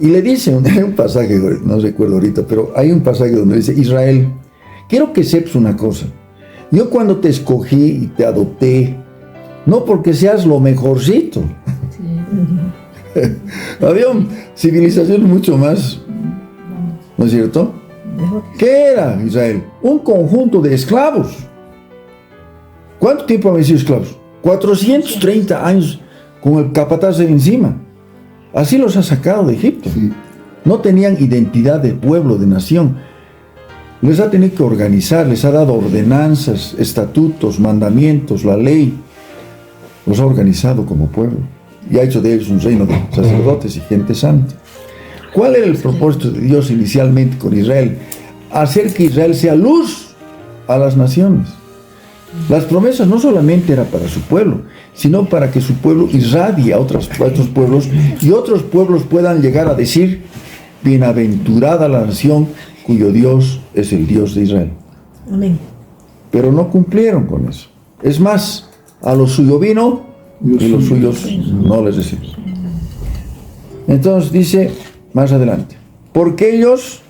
Speaker 1: Y le dice, hay un pasaje, no recuerdo ahorita, pero hay un pasaje donde dice, Israel, quiero que sepas una cosa. Yo cuando te escogí y te adopté, no porque seas lo mejorcito. Sí. Había civilizaciones mucho más, ¿no es cierto? ¿Qué era Israel? Un conjunto de esclavos. ¿Cuánto tiempo han sido esclavos? 430 años con el capataz encima. Así los ha sacado de Egipto. Sí. No tenían identidad de pueblo, de nación. Les ha tenido que organizar, les ha dado ordenanzas, estatutos, mandamientos, la ley. Los ha organizado como pueblo y ha hecho de ellos un reino de sacerdotes y gente santa. ¿Cuál era el propósito de Dios inicialmente con Israel? Hacer que Israel sea luz a las naciones. Las promesas no solamente eran para su pueblo, sino para que su pueblo irradie a otros pueblos y otros pueblos puedan llegar a decir, bienaventurada la nación cuyo Dios es el Dios de Israel.
Speaker 2: Amén.
Speaker 1: Pero no cumplieron con eso. Es más, a lo suyo vino y los suyos no les recibió. Entonces dice más adelante, porque ellos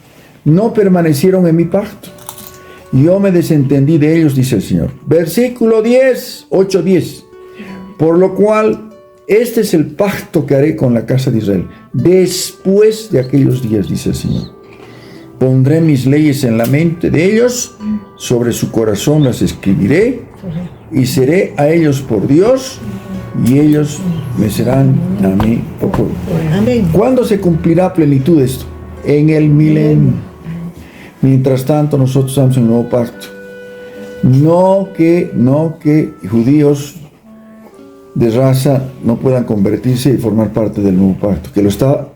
Speaker 1: no permanecieron en mi pacto, yo me desentendí de ellos, dice el Señor. Versículo 10, 8:10. Por lo cual, este es el pacto que haré con la casa de Israel. Después de aquellos días, dice el Señor. Pondré mis leyes en la mente de ellos, sobre su corazón las escribiré, y seré a ellos por Dios, y ellos me serán a mí por pueblo. ¿Cuándo se cumplirá a plenitud esto? En el milenio. Mientras tanto, nosotros estamos en el nuevo pacto. No que judíos de raza no puedan convertirse y formar parte del nuevo pacto, que lo está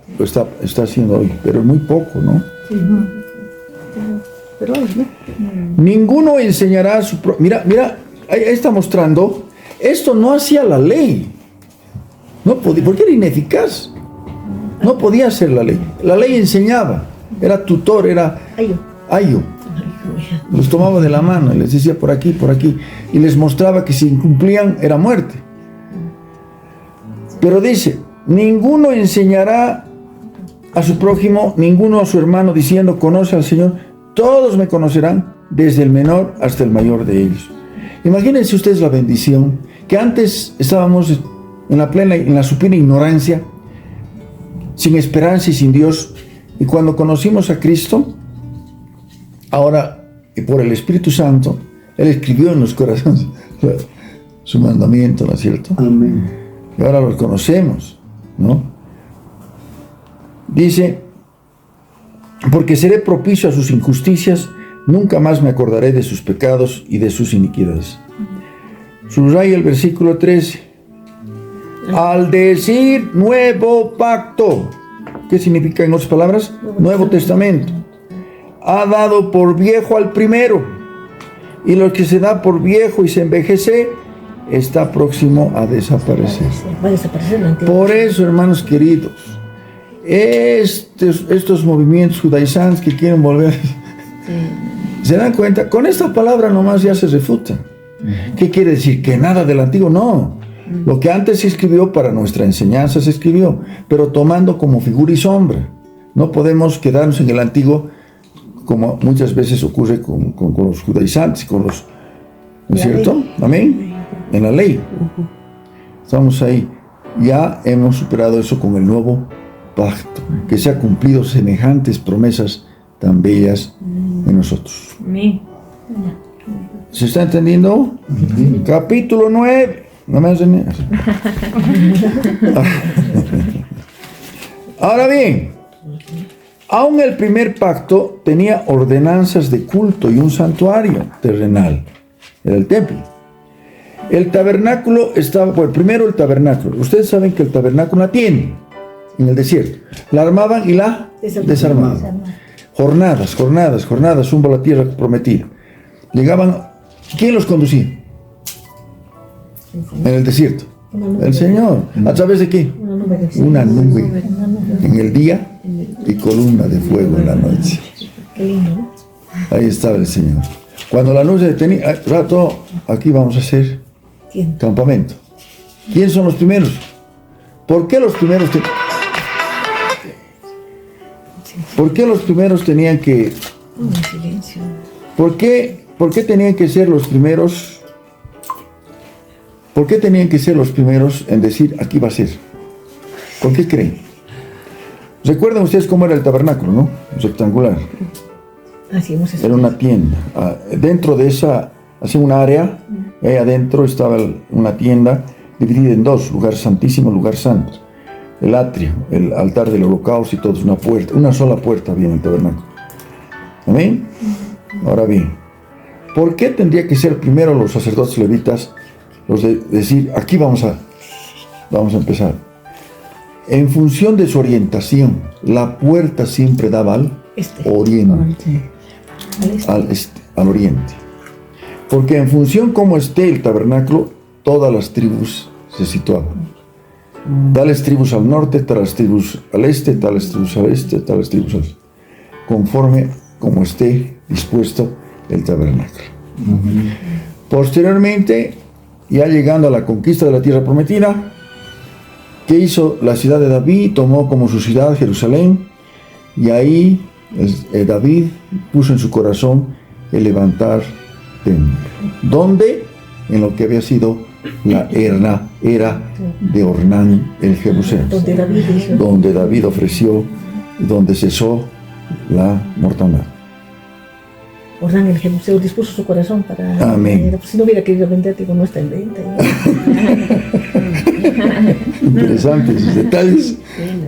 Speaker 1: haciendo hoy, pero muy poco, ¿no? Sí, pero ¿no? Ninguno enseñará a su mira, ahí está mostrando, esto no hacía la ley. No podía, porque era ineficaz. No podía hacer la ley. La ley enseñaba, era tutor, era ayo. Los tomaba de la mano y les decía por aquí, y les mostraba que si incumplían era muerte. Pero dice, ninguno enseñará a su prójimo, ninguno a su hermano, diciendo, conoce al Señor. Todos me conocerán, desde el menor hasta el mayor de ellos. Imagínense ustedes la bendición, que antes estábamos en la supina ignorancia, sin esperanza y sin Dios, y cuando conocimos a Cristo, ahora, y por el Espíritu Santo, Él escribió en los corazones su mandamiento, ¿no es cierto?
Speaker 3: Amén.
Speaker 1: Y ahora los conocemos, ¿no? Dice, porque seré propicio a sus injusticias, Nunca más me acordaré de sus pecados y de sus iniquidades. Subraya el versículo 13. Al decir nuevo pacto, ¿qué significa en otras palabras? Nuevo Testamento. Ha dado por viejo al primero, y lo que se da por viejo y se envejece está próximo a desaparecer.
Speaker 2: Va a desaparecer la antigua.
Speaker 1: Por eso, hermanos queridos, estos movimientos judaizantes que quieren volver, se dan cuenta, con esta palabra nomás ya se refuta. ¿Qué quiere decir? Que nada del antiguo, no. Lo que antes se escribió para nuestra enseñanza se escribió, pero tomando como figura y sombra. No podemos quedarnos en el antiguo como muchas veces ocurre con los judaizantes, con los, ¿no es cierto? Amén. En la ley. Estamos ahí. Ya hemos superado eso con el nuevo pacto, que se ha cumplido semejantes promesas tan bellas en nosotros. ¿Se está entendiendo? Capítulo 9. No me hacen eso. Ahora bien, aún el primer pacto tenía ordenanzas de culto y un santuario terrenal. Era el templo. El tabernáculo estaba, bueno, primero el tabernáculo. Ustedes saben que el tabernáculo, una tienda en el desierto. La armaban y la desarmaban. Jornadas, rumbo a la tierra prometida. Llegaban, ¿quién los conducía? En el desierto. El Señor. ¿A través de qué? Una nube en el día y columna de fuego en la noche. Ahí estaba el Señor. Cuando la nube se detenía, rato, aquí vamos a hacer campamento. ¿Quién son los primeros? ¿Por qué los primeros tenían que... ¿Por qué tenían que ser los primeros? ¿Por qué tenían que ser los primeros en decir, aquí va a ser? ¿Por qué creen? ¿Recuerdan ustedes cómo era el tabernáculo, no? Rectangular. Era una tienda. Dentro de esa, hacía un área, y ahí adentro estaba una tienda dividida en dos, lugar santísimo, lugar santo. El atrio, el altar del holocausto y todo, es una puerta, una sola puerta había en el tabernáculo. ¿Amén? Ahora bien, ¿por qué tendría que ser primero los sacerdotes levitas los de decir, aquí vamos a empezar? En función de su orientación, la puerta siempre daba al oriente, al oriente. Porque en función como esté el tabernáculo, todas las tribus se situaban. Tales tribus al norte, tales tribus al este, tales tribus al este, tales tribus al este. Conforme como esté dispuesto el tabernáculo. Posteriormente, ya llegando a la conquista de la tierra prometida, ¿qué hizo la ciudad de David? Tomó como su ciudad Jerusalén, y ahí David puso en su corazón el levantar templo. ¿Dónde? En lo que había sido la era de Ornán el Jebuseo, donde David ofreció, donde cesó la mortandad.
Speaker 2: Ornán el Jebuseo dispuso su corazón para...
Speaker 1: Amén.
Speaker 2: Si no hubiera querido vender, digo, no está en venta.
Speaker 1: Interesantes esos detalles.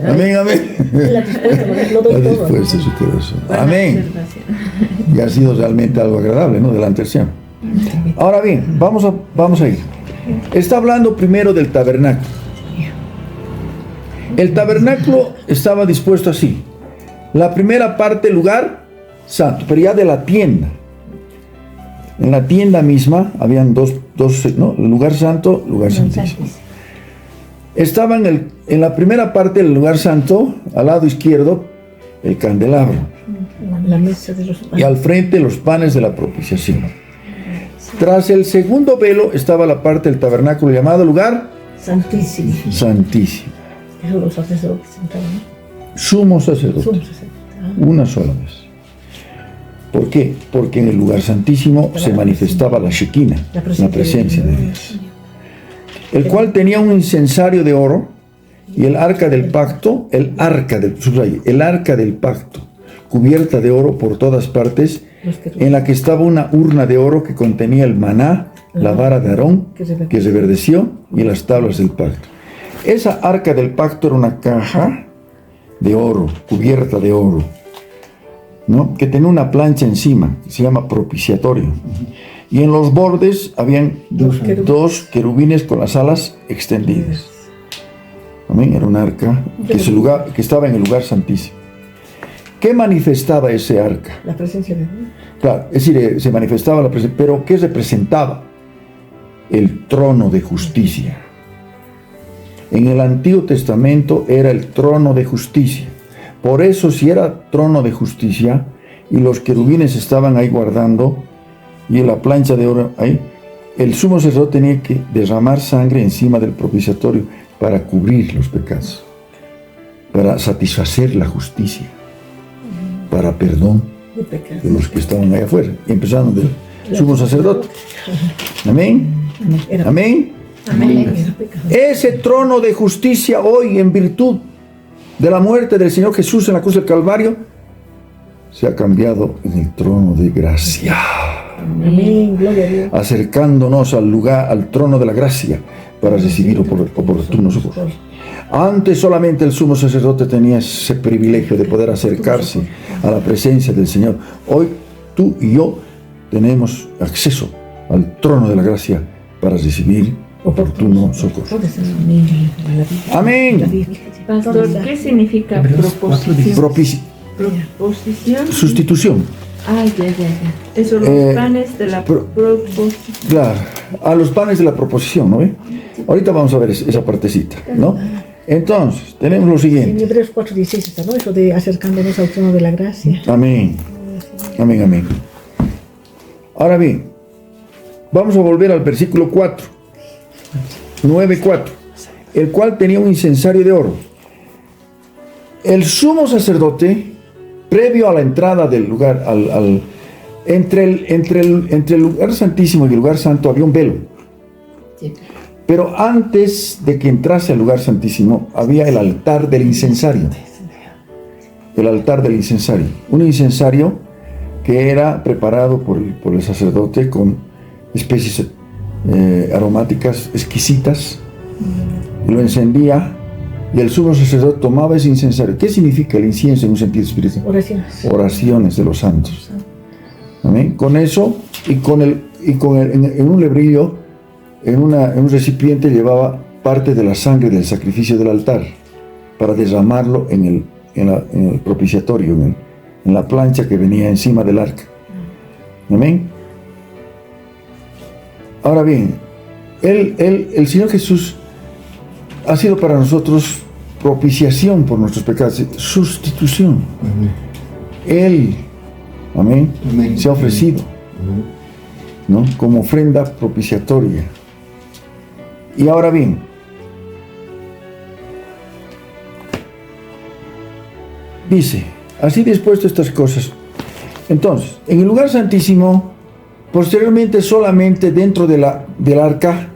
Speaker 1: Amén, amén.
Speaker 2: La
Speaker 1: dispuesta su corazón. Amén. Y ha sido realmente algo agradable, ¿no? Delante del Señor. Ahora bien, vamos a ir. Está hablando primero del tabernáculo. El tabernáculo estaba dispuesto así. La primera parte, lugar santo, pero ya de la tienda. En la tienda misma habían dos, ¿no? Lugar santo, lugar santísimo. Estaba en la primera parte del lugar santo, al lado izquierdo, el candelabro.
Speaker 2: La mesa de los panes.
Speaker 1: Y al frente los panes de la propiciación. Tras el segundo velo estaba la parte del tabernáculo llamado lugar
Speaker 2: santísimo.
Speaker 1: Santísimo.
Speaker 2: Eso los sacerdotes sentaban.
Speaker 1: Sumo sacerdote. Una sola vez. ¿Por qué? Porque en el lugar santísimo se manifestaba la Shekinah, la presencia de Dios, el cual tenía un incensario de oro y el arca del pacto, el arca del pacto, cubierta de oro por todas partes, en la que estaba una urna de oro que contenía el maná, la vara de Aarón, que reverdeció, y las tablas del pacto. Esa arca del pacto era una caja de oro, cubierta de oro. ¿no? Que tenía una plancha encima, que se llama propiciatorio. Y en los bordes habían dos querubines con las alas extendidas. Amén. Era un arca que estaba en el lugar santísimo. ¿Qué manifestaba ese arca?
Speaker 2: La presencia de Dios.
Speaker 1: Claro, es decir, se manifestaba la presencia, pero ¿qué representaba? El trono de justicia. En el Antiguo Testamento era el trono de justicia. Por eso, si era trono de justicia y los querubines estaban ahí guardando y en la plancha de oro ahí, el sumo sacerdote tenía que derramar sangre encima del propiciatorio para cubrir los pecados, para satisfacer la justicia, para perdón de los que estaban ahí afuera, empezando del sumo sacerdote. Amén. Amén. Ese trono de justicia hoy, en virtud de la muerte del Señor Jesús en la cruz del Calvario, se ha cambiado en el trono de gracia.
Speaker 2: Amén. Gloria a Dios.
Speaker 1: Acercándonos al lugar, al trono de la gracia, para recibir oportuno socorro. Antes solamente el sumo sacerdote tenía ese privilegio de poder acercarse a la presencia del Señor. Hoy tú y yo tenemos acceso al trono de la gracia para recibir oportuno socorro. Amén.
Speaker 5: Pastor, ¿qué significa proposición? Proposición.
Speaker 1: Sustitución.
Speaker 5: Ya. Eso, los panes de la proposición.
Speaker 1: Claro, a los panes de la proposición, ¿no ve? Ahorita vamos a ver esa partecita, ¿no? Entonces, tenemos lo
Speaker 2: En
Speaker 1: siguiente.
Speaker 2: Hebreos 4:16 está, ¿no? Eso de acercándonos al trono de la gracia.
Speaker 1: Amén. Amén, amén. Ahora bien, vamos a volver al versículo 4. 9:4. El cual tenía un incensario de oro. El sumo sacerdote, previo a la entrada del lugar, entre el lugar santísimo y el lugar santo había un velo.
Speaker 5: Sí.
Speaker 1: Pero antes de que entrase al lugar santísimo, había el altar del incensario. El altar del incensario. Un incensario que era preparado por el sacerdote con especies aromáticas exquisitas. Lo encendía y el sumo sacerdote tomaba ese incensario. ¿Qué significa el incienso en un sentido espiritual?
Speaker 2: Oraciones.
Speaker 1: Oraciones de los santos. Amén. Con eso en un lebrillo, en un recipiente llevaba parte de la sangre del sacrificio del altar para derramarlo en el propiciatorio, en la plancha que venía encima del arca. Amén. Ahora bien, el Señor Jesús ha sido para nosotros propiciación por nuestros pecados, sustitución. Él, amén, se ha ofrecido, ¿no? Como ofrenda propiciatoria. Y ahora bien, dice, así dispuesto estas cosas. Entonces, en el lugar santísimo, posteriormente solamente dentro del arca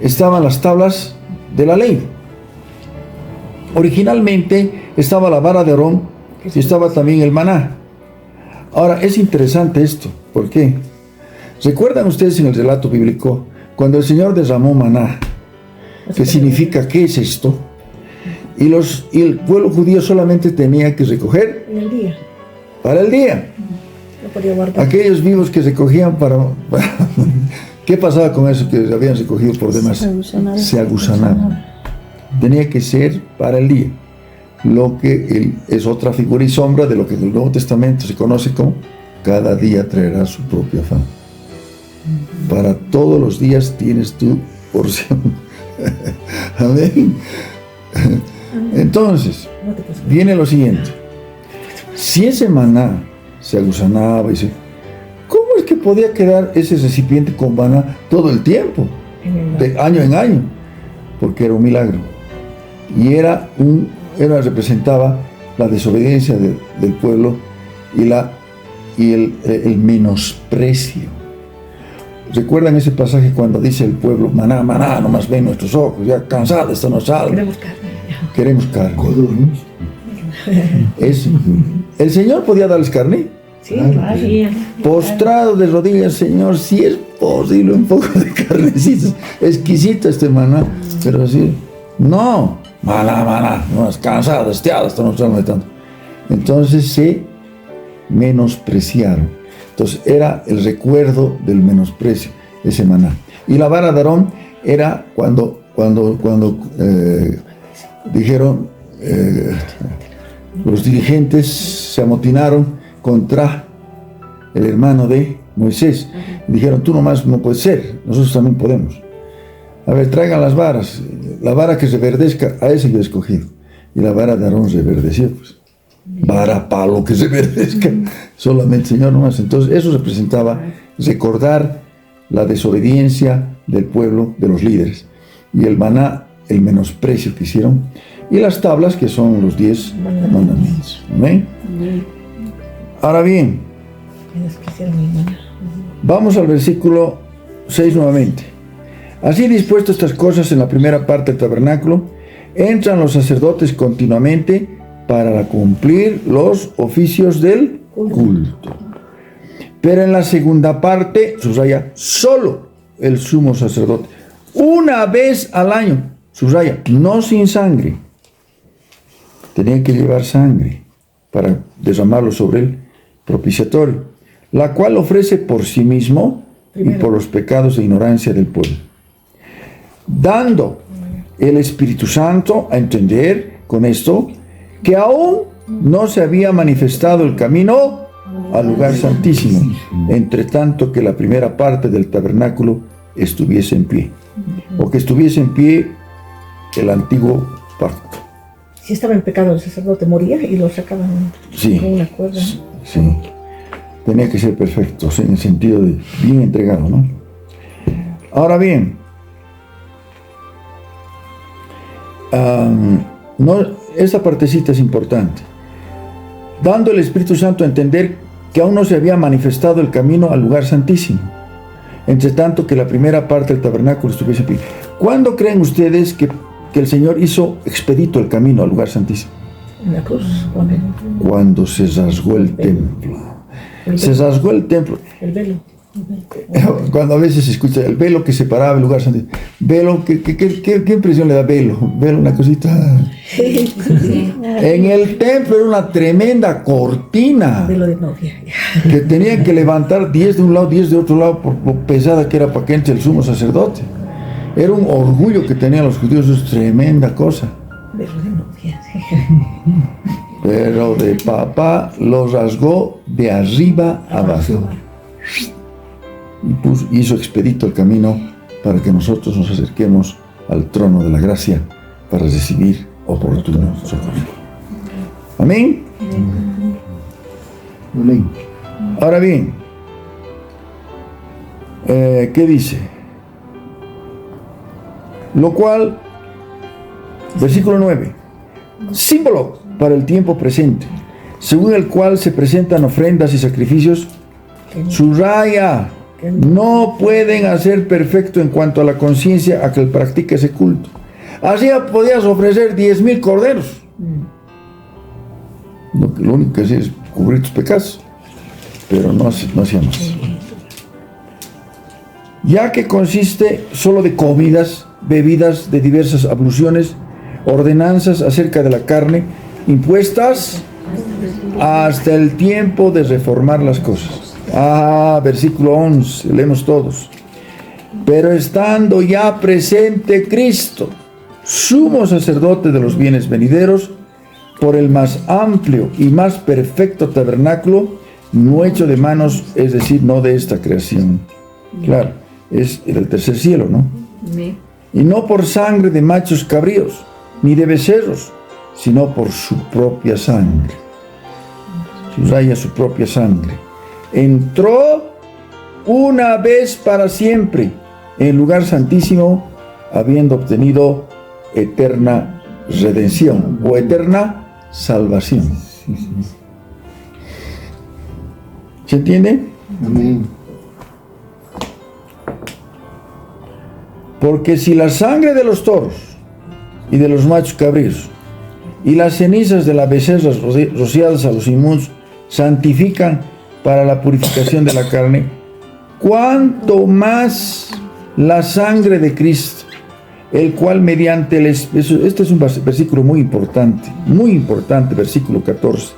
Speaker 1: estaban las tablas de la ley. Originalmente estaba la vara de Aarón y estaba también el maná. Ahora, es interesante esto. ¿Por qué? ¿Recuerdan ustedes en el relato bíblico cuando el Señor derramó maná? ¿Qué significa? ¿Qué es esto? Y el pueblo judío solamente tenía que recoger
Speaker 2: En el día.
Speaker 1: para el día.
Speaker 2: No podía guardar.
Speaker 1: Aquellos vivos que recogían para ¿qué pasaba con eso que habían recogido por demás? Se aguzanaban. Tenía que ser para el día. Lo que es otra figura y sombra de lo que en el Nuevo Testamento se conoce como cada día traerá su propio afán. Para todos los días tienes tu porción. Amén. Entonces, viene lo siguiente. Si ese maná se aguzanaba ¿cómo es que podía quedar ese recipiente con maná todo el tiempo? De año en año. Porque era un milagro. Y representaba la desobediencia del pueblo y el menosprecio. ¿Recuerdan ese pasaje cuando dice el pueblo, maná, maná, nomás ven nuestros ojos, ya cansados, esto nos salva? Queremos carne. ¿El Señor podía darles carne?
Speaker 2: Sí,
Speaker 1: Postrado de rodillas, Señor, si es posible un poco de carnecita. Exquisito este maná, pero sí. No, maná, nomás cansado, hastiado, esto nos salva de tanto. Entonces se menospreciaron. Entonces era el recuerdo del menosprecio, ese maná. Y la vara de Aarón era cuando dijeron, los dirigentes se amotinaron contra el hermano de Moisés. Dijeron, tú nomás no puedes ser, nosotros también podemos. A ver, traigan las varas. La vara que reverdezca, a ese yo he escogido. Y la vara de Aarón reverdeció, pues. Vara, palo, que reverdezca. Solamente Señor nomás. Entonces eso representaba recordar la desobediencia del pueblo, de los líderes. Y el maná, el menosprecio que hicieron. Y las tablas, que son los 10 mandamientos. Amén. Ahora bien, vamos al versículo 6 nuevamente. Así dispuestas estas cosas en la primera parte del tabernáculo, entran los sacerdotes continuamente para cumplir los oficios del culto. Pero en la segunda parte, subraya, solo el sumo sacerdote, una vez al año, subraya, no sin sangre. Tenía que llevar sangre para derramarlo sobre el propiciatorio, la cual ofrece por sí mismo y por los pecados de ignorancia del pueblo, dando el Espíritu Santo a entender con esto que aún no se había manifestado el camino al lugar santísimo, entre tanto que la primera parte del tabernáculo estuviese en pie, o que estuviese en pie el antiguo pacto.
Speaker 2: Si estaba en pecado el sacerdote moría y lo sacaban con una cuerda.
Speaker 1: Sí, tenía que ser perfecto, en el sentido de bien entregado, ¿no? Ahora bien, esta partecita es importante. Dando el Espíritu Santo a entender que aún no se había manifestado el camino al lugar santísimo, entre tanto que la primera parte del tabernáculo estuviese en pie. ¿Cuándo creen ustedes que el Señor hizo expedito el camino al lugar santísimo?
Speaker 2: En la cruz.
Speaker 1: Cuando se rasgó el templo. Se rasgó el templo.
Speaker 2: El velo.
Speaker 1: Cuando a veces se escucha el velo que separaba el lugar santísimo. Velo, ¿qué impresión le da velo? Velo, una cosita.
Speaker 5: Sí.
Speaker 1: En el templo era una tremenda cortina.
Speaker 2: Velo de novia.
Speaker 1: Que tenían que levantar 10 de un lado, 10 de otro lado, por lo pesada que era para que entre el sumo sacerdote. Era un orgullo que tenían los judíos, es tremenda cosa.
Speaker 2: Velo de novia.
Speaker 1: Pero de papá lo rasgó de arriba abajo. Y hizo expedito el camino para que nosotros nos acerquemos al trono de la gracia para recibir oportuno socorro. Amén.
Speaker 3: Amén.
Speaker 1: Ahora bien, ¿qué dice? Lo cual, versículo 9, símbolo para el tiempo presente, según el cual se presentan ofrendas y sacrificios, subraya, no pueden hacer perfecto en cuanto a la conciencia a que él practique ese culto. Así podías ofrecer 10,000 corderos. Lo único que hacía es cubrir tus pecados, pero no hacía más. Ya que consiste solo de comidas, bebidas de diversas abluciones, ordenanzas acerca de la carne, impuestas hasta el tiempo de reformar las cosas. Versículo 11, leemos todos. Pero estando ya presente Cristo, sumo sacerdote de los bienes venideros, por el más amplio y más perfecto tabernáculo, no hecho de manos, es decir, no de esta creación. Claro, es el tercer cielo, ¿no? Y no por sangre de machos cabríos, ni de becerros, sino por su propia sangre. Subraya su propia sangre. Entró una vez para siempre en el lugar santísimo, habiendo obtenido eterna redención o eterna salvación. ¿Se entiende?
Speaker 3: Amén.
Speaker 1: Porque si la sangre de los toros y de los machos cabríos y las cenizas de las becerras rociadas a los inmundos santifican para la purificación de la carne, cuanto más la sangre de Cristo, el cual mediante el... Este es un versículo muy importante, versículo 14.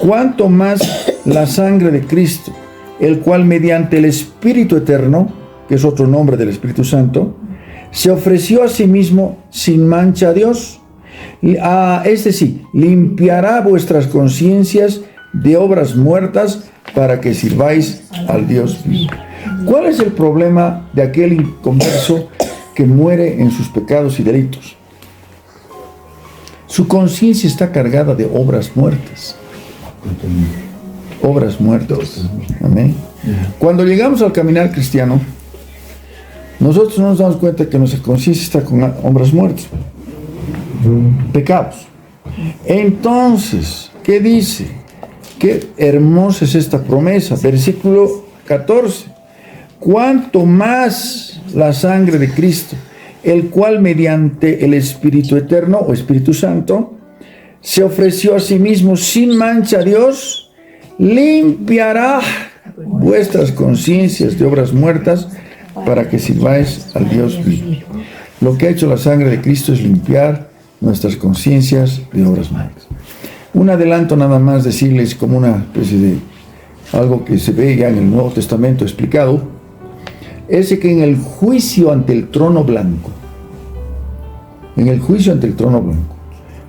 Speaker 1: cuánto más la sangre de Cristo, el cual mediante el Espíritu Eterno, que es otro nombre del Espíritu Santo, se ofreció a sí mismo sin mancha a Dios. Limpiará vuestras conciencias de obras muertas para que sirváis al Dios vivo. ¿Cuál es el problema de aquel inconverso que muere en sus pecados y delitos? Su conciencia está cargada de obras muertas. Obras muertas. Amén. Cuando llegamos al caminar cristiano, nosotros no nos damos cuenta que nuestra conciencia está con obras muertas. Pecados. Entonces, ¿qué dice? Qué hermosa es esta promesa. Versículo 14. Cuanto más la sangre de Cristo, el cual mediante el Espíritu Eterno o Espíritu Santo se ofreció a sí mismo sin mancha a Dios, limpiará vuestras conciencias de obras muertas para que sirváis al Dios vivo. Lo que ha hecho la sangre de Cristo es limpiar nuestras conciencias de obras muertas. Un adelanto nada más decirles como una especie de algo que se ve ya en el Nuevo Testamento explicado, es que en el juicio ante el trono blanco,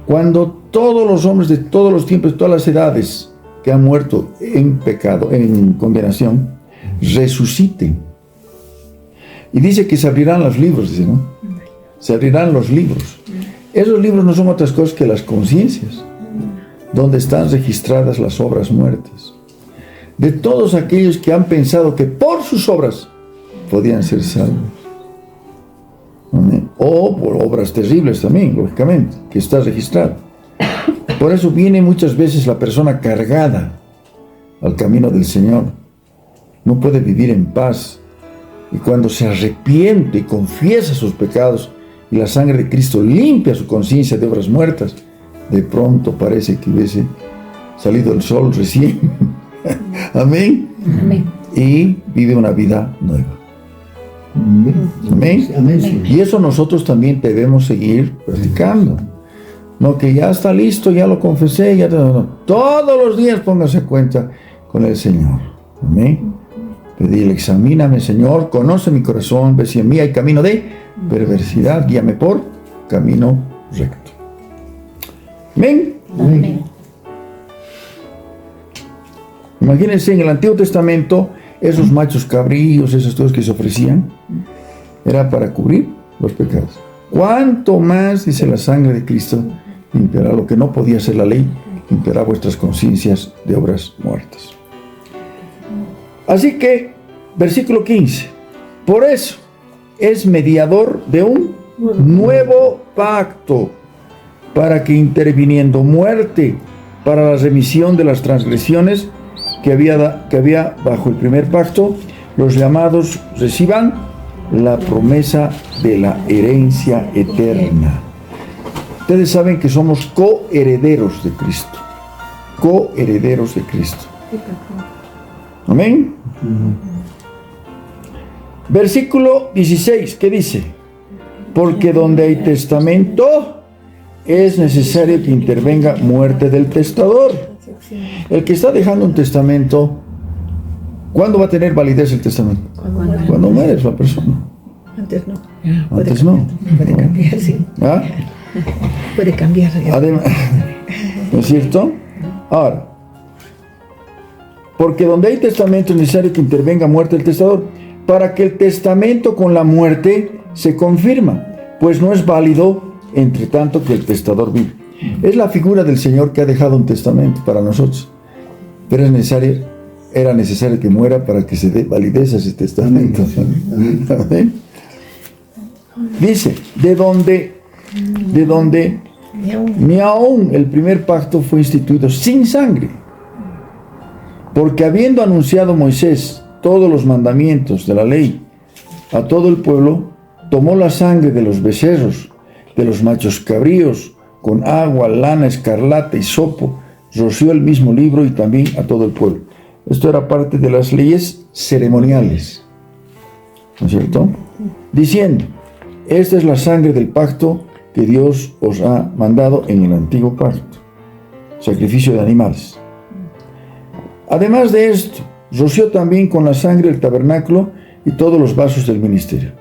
Speaker 1: cuando todos los hombres de todos los tiempos, de todas las edades que han muerto en pecado, en condenación, resuciten. Y dice que se abrirán los libros, dice, ¿no? Se abrirán los libros. Esos libros no son otras cosas que las conciencias, donde están registradas las obras muertas. De todos aquellos que han pensado que por sus obras podían ser salvos. Amén. O por obras terribles también, lógicamente, que está registrado. Por eso viene muchas veces la persona cargada al camino del Señor. No puede vivir en paz. Y cuando se arrepiente y confiesa sus pecados y la sangre de Cristo limpia su conciencia de obras muertas, de pronto parece que hubiese salido el sol recién. Amén.
Speaker 5: Amén.
Speaker 1: Y vive una vida nueva. Amén.
Speaker 3: Amén.
Speaker 1: Y eso nosotros también debemos seguir practicando. No que ya está listo, ya lo confesé, ya no. Todos los días póngase a cuenta con el Señor. Amén. Pedirle, examíname, Señor, conoce mi corazón, ve si en mí hay camino de perversidad, guíame por camino recto. Amén.
Speaker 5: Amén.
Speaker 1: Imagínense en el Antiguo Testamento, esos machos cabríos, esos todos que se ofrecían, era para cubrir los pecados. Cuánto más, dice la sangre de Cristo, limpiará lo que no podía hacer la ley, limpiará vuestras conciencias de obras muertas. Así que, versículo 15, por eso es mediador de un nuevo pacto, para que interviniendo muerte para la remisión de las transgresiones que había bajo el primer pacto, los llamados reciban la promesa de la herencia eterna. Ustedes saben que somos coherederos de Cristo. Coherederos de Cristo. Amén. Versículo 16, ¿qué dice? Porque donde hay testamento, es necesario que intervenga muerte del testador. El que está dejando un testamento, ¿cuándo va a tener validez el testamento? Cuando muere la persona.
Speaker 2: Antes no.
Speaker 1: Antes no.
Speaker 2: Puede cambiar, sí.
Speaker 1: ¿Ah?
Speaker 2: Puede cambiar.
Speaker 1: Además, ¿no es cierto? Ahora, porque donde hay testamento es necesario que intervenga muerte del testador, para que el testamento con la muerte se confirma, pues no es válido entre tanto que el testador vive. Es la figura del Señor que ha dejado un testamento para nosotros, pero era necesario que muera para que se dé validez a ese testamento. Amén. Dice, de donde ni aún el primer pacto fue instituido sin sangre, porque habiendo anunciado Moisés todos los mandamientos de la ley a todo el pueblo, tomó la sangre de los becerros, de los machos cabríos, con agua, lana, escarlata y sopo, roció el mismo libro y también a todo el pueblo. Esto era parte de las leyes ceremoniales, ¿no es cierto? Diciendo, esta es la sangre del pacto que Dios os ha mandado en el antiguo pacto, sacrificio de animales. Además de esto, roció también con la sangre el tabernáculo y todos los vasos del ministerio.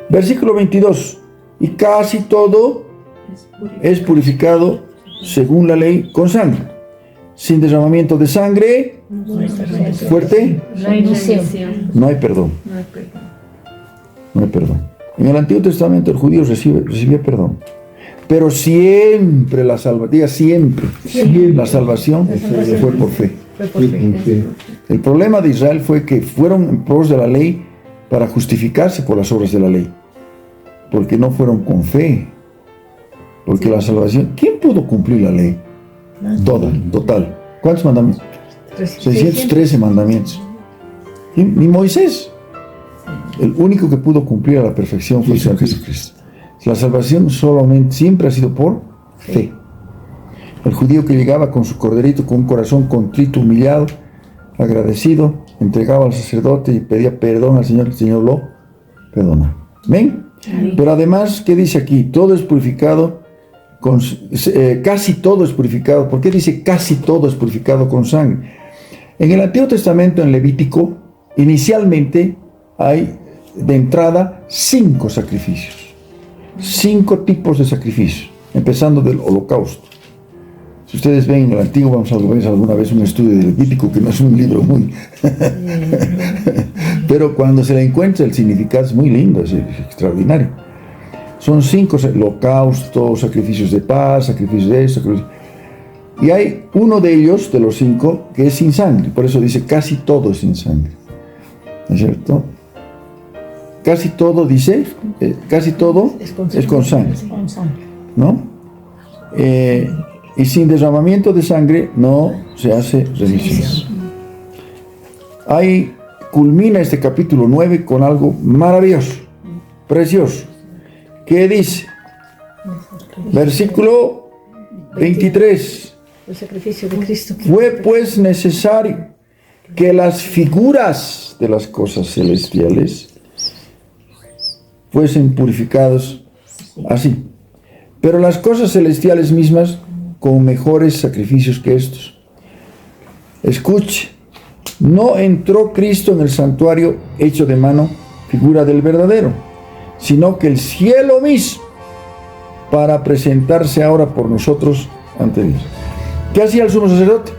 Speaker 1: Versículo 22. Y casi todo es purificado según la ley con sangre. Sin derramamiento de sangre, fuerte,
Speaker 5: No hay remisión.
Speaker 1: no hay perdón.
Speaker 5: No hay perdón.
Speaker 1: No hay perdón. En el Antiguo Testamento el judío recibía perdón. Pero siempre la salvación, diga siempre, la salvación fue por fe.
Speaker 2: Fue por fe.
Speaker 1: El problema de Israel fue que fueron en pos de la ley para justificarse por las obras de la ley. Porque no fueron con fe. Porque la salvación, ¿quién pudo cumplir la ley? Toda, total. ¿Cuántos mandamientos? 613 mandamientos. Ni Moisés. El único que pudo cumplir a la perfección fue el Señor Jesucristo. La salvación solamente siempre ha sido por fe. El judío que llegaba con su corderito, con un corazón contrito, humillado, agradecido, entregaba al sacerdote y pedía perdón al Señor, el Señor lo perdonó. ¿Ven? Pero además, ¿qué dice aquí? Todo es purificado, casi todo es purificado. ¿Por qué dice casi todo es purificado con sangre? En el Antiguo Testamento, en Levítico, inicialmente hay de entrada 5 sacrificios. 5 tipos de sacrificios, empezando del holocausto. Si ustedes ven en el Antiguo, vamos a ver alguna vez un estudio de Levítico, que no es un libro muy... pero cuando se le encuentra el significado es muy lindo, es extraordinario. Son 5 holocaustos, sacrificios de paz, sacrificios de eso, y hay uno de ellos, de los 5, que es sin sangre. Por eso dice, casi todo es sin sangre. ¿No es cierto? Casi todo, dice, casi todo es con sangre, ¿no? Y sin derramamiento de sangre no se hace remisión. Ahí culmina este capítulo 9 con algo maravilloso, precioso. ¿Qué dice? Versículo 23.
Speaker 2: El sacrificio de Cristo.
Speaker 1: Fue pues necesario que las figuras de las cosas celestiales fuesen purificados así, pero las cosas celestiales mismas con mejores sacrificios que estos. Escuche, no entró Cristo en el santuario hecho de mano, figura del verdadero, sino que el cielo mismo, para presentarse ahora por nosotros ante Dios. ¿Qué hacía el sumo sacerdote?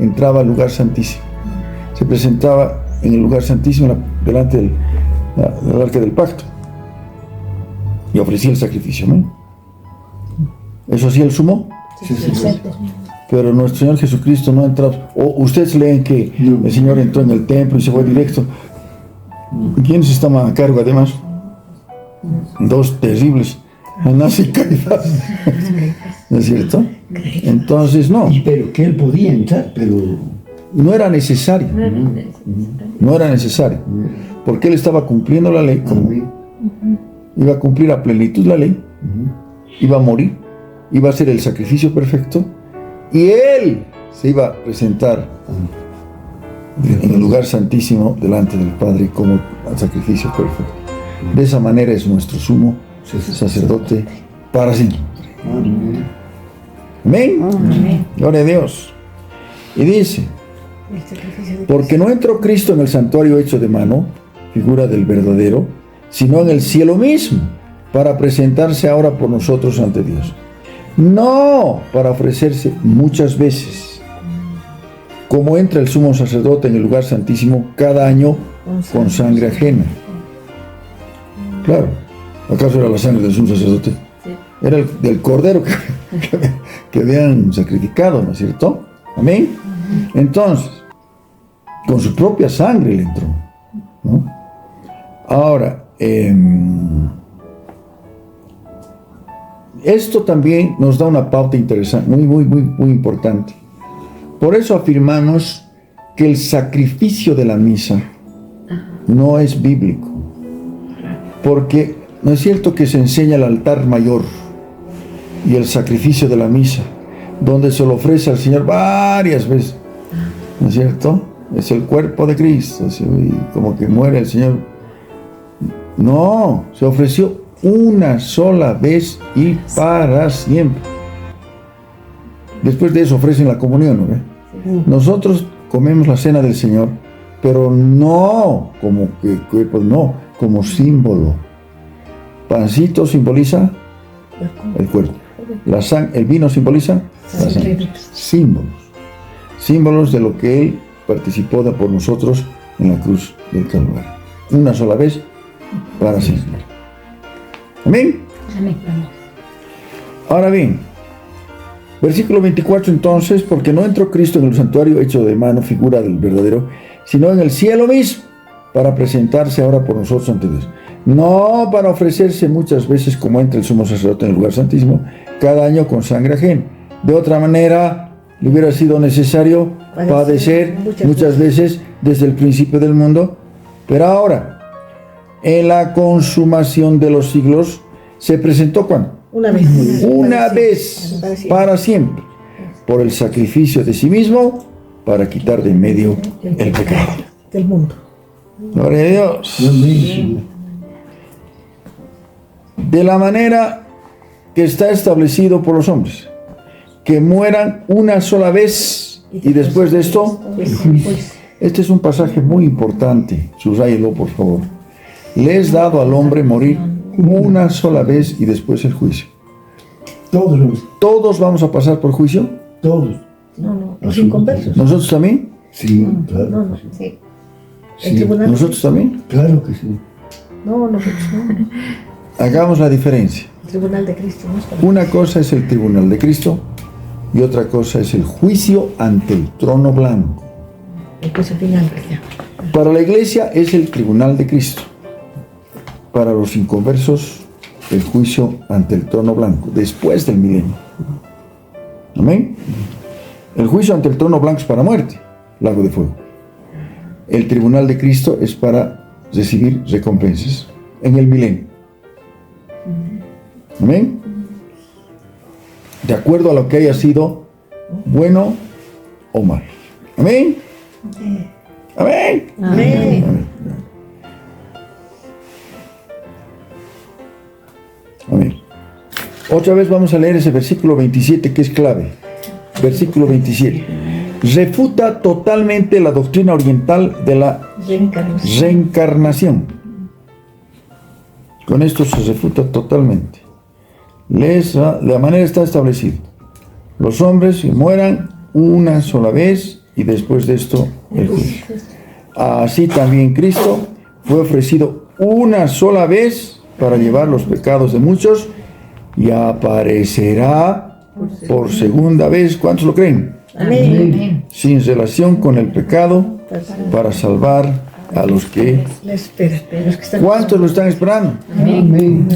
Speaker 1: Entraba al lugar santísimo, se presentaba en el lugar santísimo delante del arca del pacto y ofrecía el sacrificio, ¿no? ¿Eso hacía el sumo?
Speaker 3: Sí.
Speaker 1: Pero nuestro Señor Jesucristo no entró. O ustedes leen que el Señor entró en el templo y se fue directo. ¿Quiénes estaban a cargo además? 2 terribles, Anás y Caifás. ¿No es cierto? Entonces no.
Speaker 3: Pero que él podía entrar, pero...
Speaker 1: No era necesario. No era necesario. Porque él estaba cumpliendo la ley. Iba a cumplir a plenitud la ley. Iba a morir. Iba a ser el sacrificio perfecto. Y él se iba a presentar en el lugar santísimo delante del Padre como el sacrificio perfecto. De esa manera es nuestro sumo sacerdote para siempre. Amén. Gloria a Dios. Y dice, porque no entró Cristo en el santuario hecho de mano, figura del verdadero, sino en el cielo mismo, para presentarse ahora por nosotros ante Dios. No para ofrecerse muchas veces, como entra el sumo sacerdote en el lugar santísimo cada año con sangre ajena. Claro, ¿acaso era la sangre del sumo sacerdote? Era el del cordero que habían sacrificado, ¿no es cierto? Amén. Entonces, con su propia sangre le entró, ¿no? Ahora, esto también nos da una pauta interesante, muy importante. Por eso afirmamos que el sacrificio de la misa no es bíblico. Porque no es cierto que se enseña el altar mayor y el sacrificio de la misa, donde se lo ofrece al Señor varias veces, ¿no es cierto? Es el cuerpo de Cristo, y como que muere el Señor. No, se ofreció una sola vez y para siempre. Después de eso ofrecen la comunión, ¿no? Nosotros comemos la cena del Señor, pero no como cuerpo, no, como símbolo. Pancito simboliza el cuerpo. El vino simboliza la sangre. Símbolos de lo que Él participó por nosotros en la cruz del Calvario. Una sola vez, para siempre. Amén.
Speaker 5: Amén.
Speaker 1: Ahora bien, versículo 24 entonces, porque no entró Cristo en el santuario hecho de mano, figura del verdadero, sino en el cielo mismo, para presentarse ahora por nosotros ante Dios. No para ofrecerse muchas veces como entra el sumo sacerdote en el lugar santísimo, cada año con sangre ajena. De otra manera, le hubiera sido necesario padecer muchas veces desde el principio del mundo, pero ahora, en la consumación de los siglos, se presentó ¿cuándo?
Speaker 2: Una vez.
Speaker 1: Una vez, para siempre, por el sacrificio de sí mismo, para quitar de en medio el pecado
Speaker 2: del mundo.
Speaker 1: Gloria a Dios. De la manera que está establecido por los hombres, que mueran una sola vez y después de esto, este es un pasaje muy importante, subrayelo por favor. Le es dado al hombre morir una sola vez y después el juicio. ¿Todos vamos a pasar por juicio?
Speaker 3: Todos.
Speaker 2: No, los inconversos.
Speaker 1: ¿Nosotros también?
Speaker 3: Sí, claro.
Speaker 2: No,
Speaker 3: que sí.
Speaker 2: sí.
Speaker 3: Sí,
Speaker 2: El tribunal.
Speaker 1: ¿Nosotros también?
Speaker 3: Claro que sí.
Speaker 2: No, nosotros no.
Speaker 1: Hagamos la diferencia.
Speaker 2: El tribunal de Cristo. No es para
Speaker 1: Una cosa es el tribunal de Cristo y otra cosa es el juicio ante el trono blanco.
Speaker 2: el juicio final. Ya.
Speaker 1: Para la iglesia es el tribunal de Cristo. Para los inconversos, el juicio ante el trono blanco, después del milenio. Amén. El juicio ante el trono blanco es para muerte, lago de fuego. El tribunal de Cristo es para recibir recompensas en el milenio. Amén. De acuerdo a lo que haya sido bueno o mal. Amén. Amén.
Speaker 2: Amén.
Speaker 1: Amén. Otra vez vamos a leer ese versículo 27 que es clave. Versículo 27. Refuta totalmente la doctrina oriental de la reencarnación. Con esto se refuta totalmente. La manera está establecida. Los hombres que mueran una sola vez y después de esto el juicio. Así también Cristo fue ofrecido una sola vez para llevar los pecados de muchos y aparecerá por segunda vez. ¿Cuántos lo creen?
Speaker 2: Amén.
Speaker 1: Sin relación con el pecado para salvar a los que...
Speaker 2: La espera. Los que están...
Speaker 1: ¿Cuántos lo están esperando?
Speaker 3: Amén.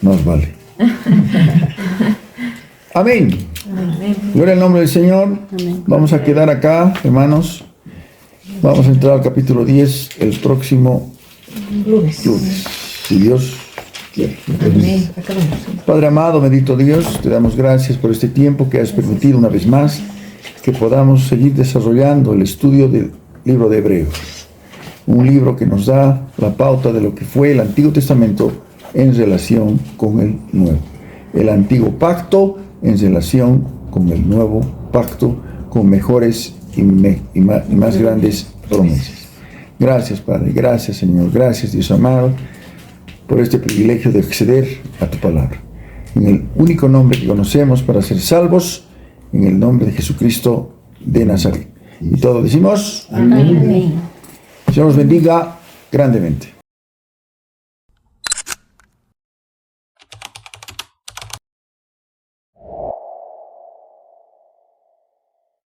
Speaker 1: Nos vale. Amén. Gloria al nombre del Señor. Vamos a quedar acá, hermanos. Vamos a entrar al capítulo 10 el próximo
Speaker 2: lunes.
Speaker 1: Si Dios quiere.
Speaker 2: Amén. Acabamos.
Speaker 1: Padre amado, bendito Dios, te damos gracias por este tiempo que has permitido una vez más que podamos seguir desarrollando el estudio del libro de Hebreos. Un libro que nos da la pauta de lo que fue el Antiguo Testamento en relación con el Nuevo. El Antiguo Pacto en relación con el Nuevo Pacto, con mejores y más grandes promesas. Gracias, Padre. Gracias, Señor. Gracias, Dios amado, por este privilegio de acceder a tu palabra. En el único nombre que conocemos para ser salvos, en el nombre de Jesucristo de Nazaret. Y todos decimos,
Speaker 5: Amén.
Speaker 1: Señor nos bendiga grandemente.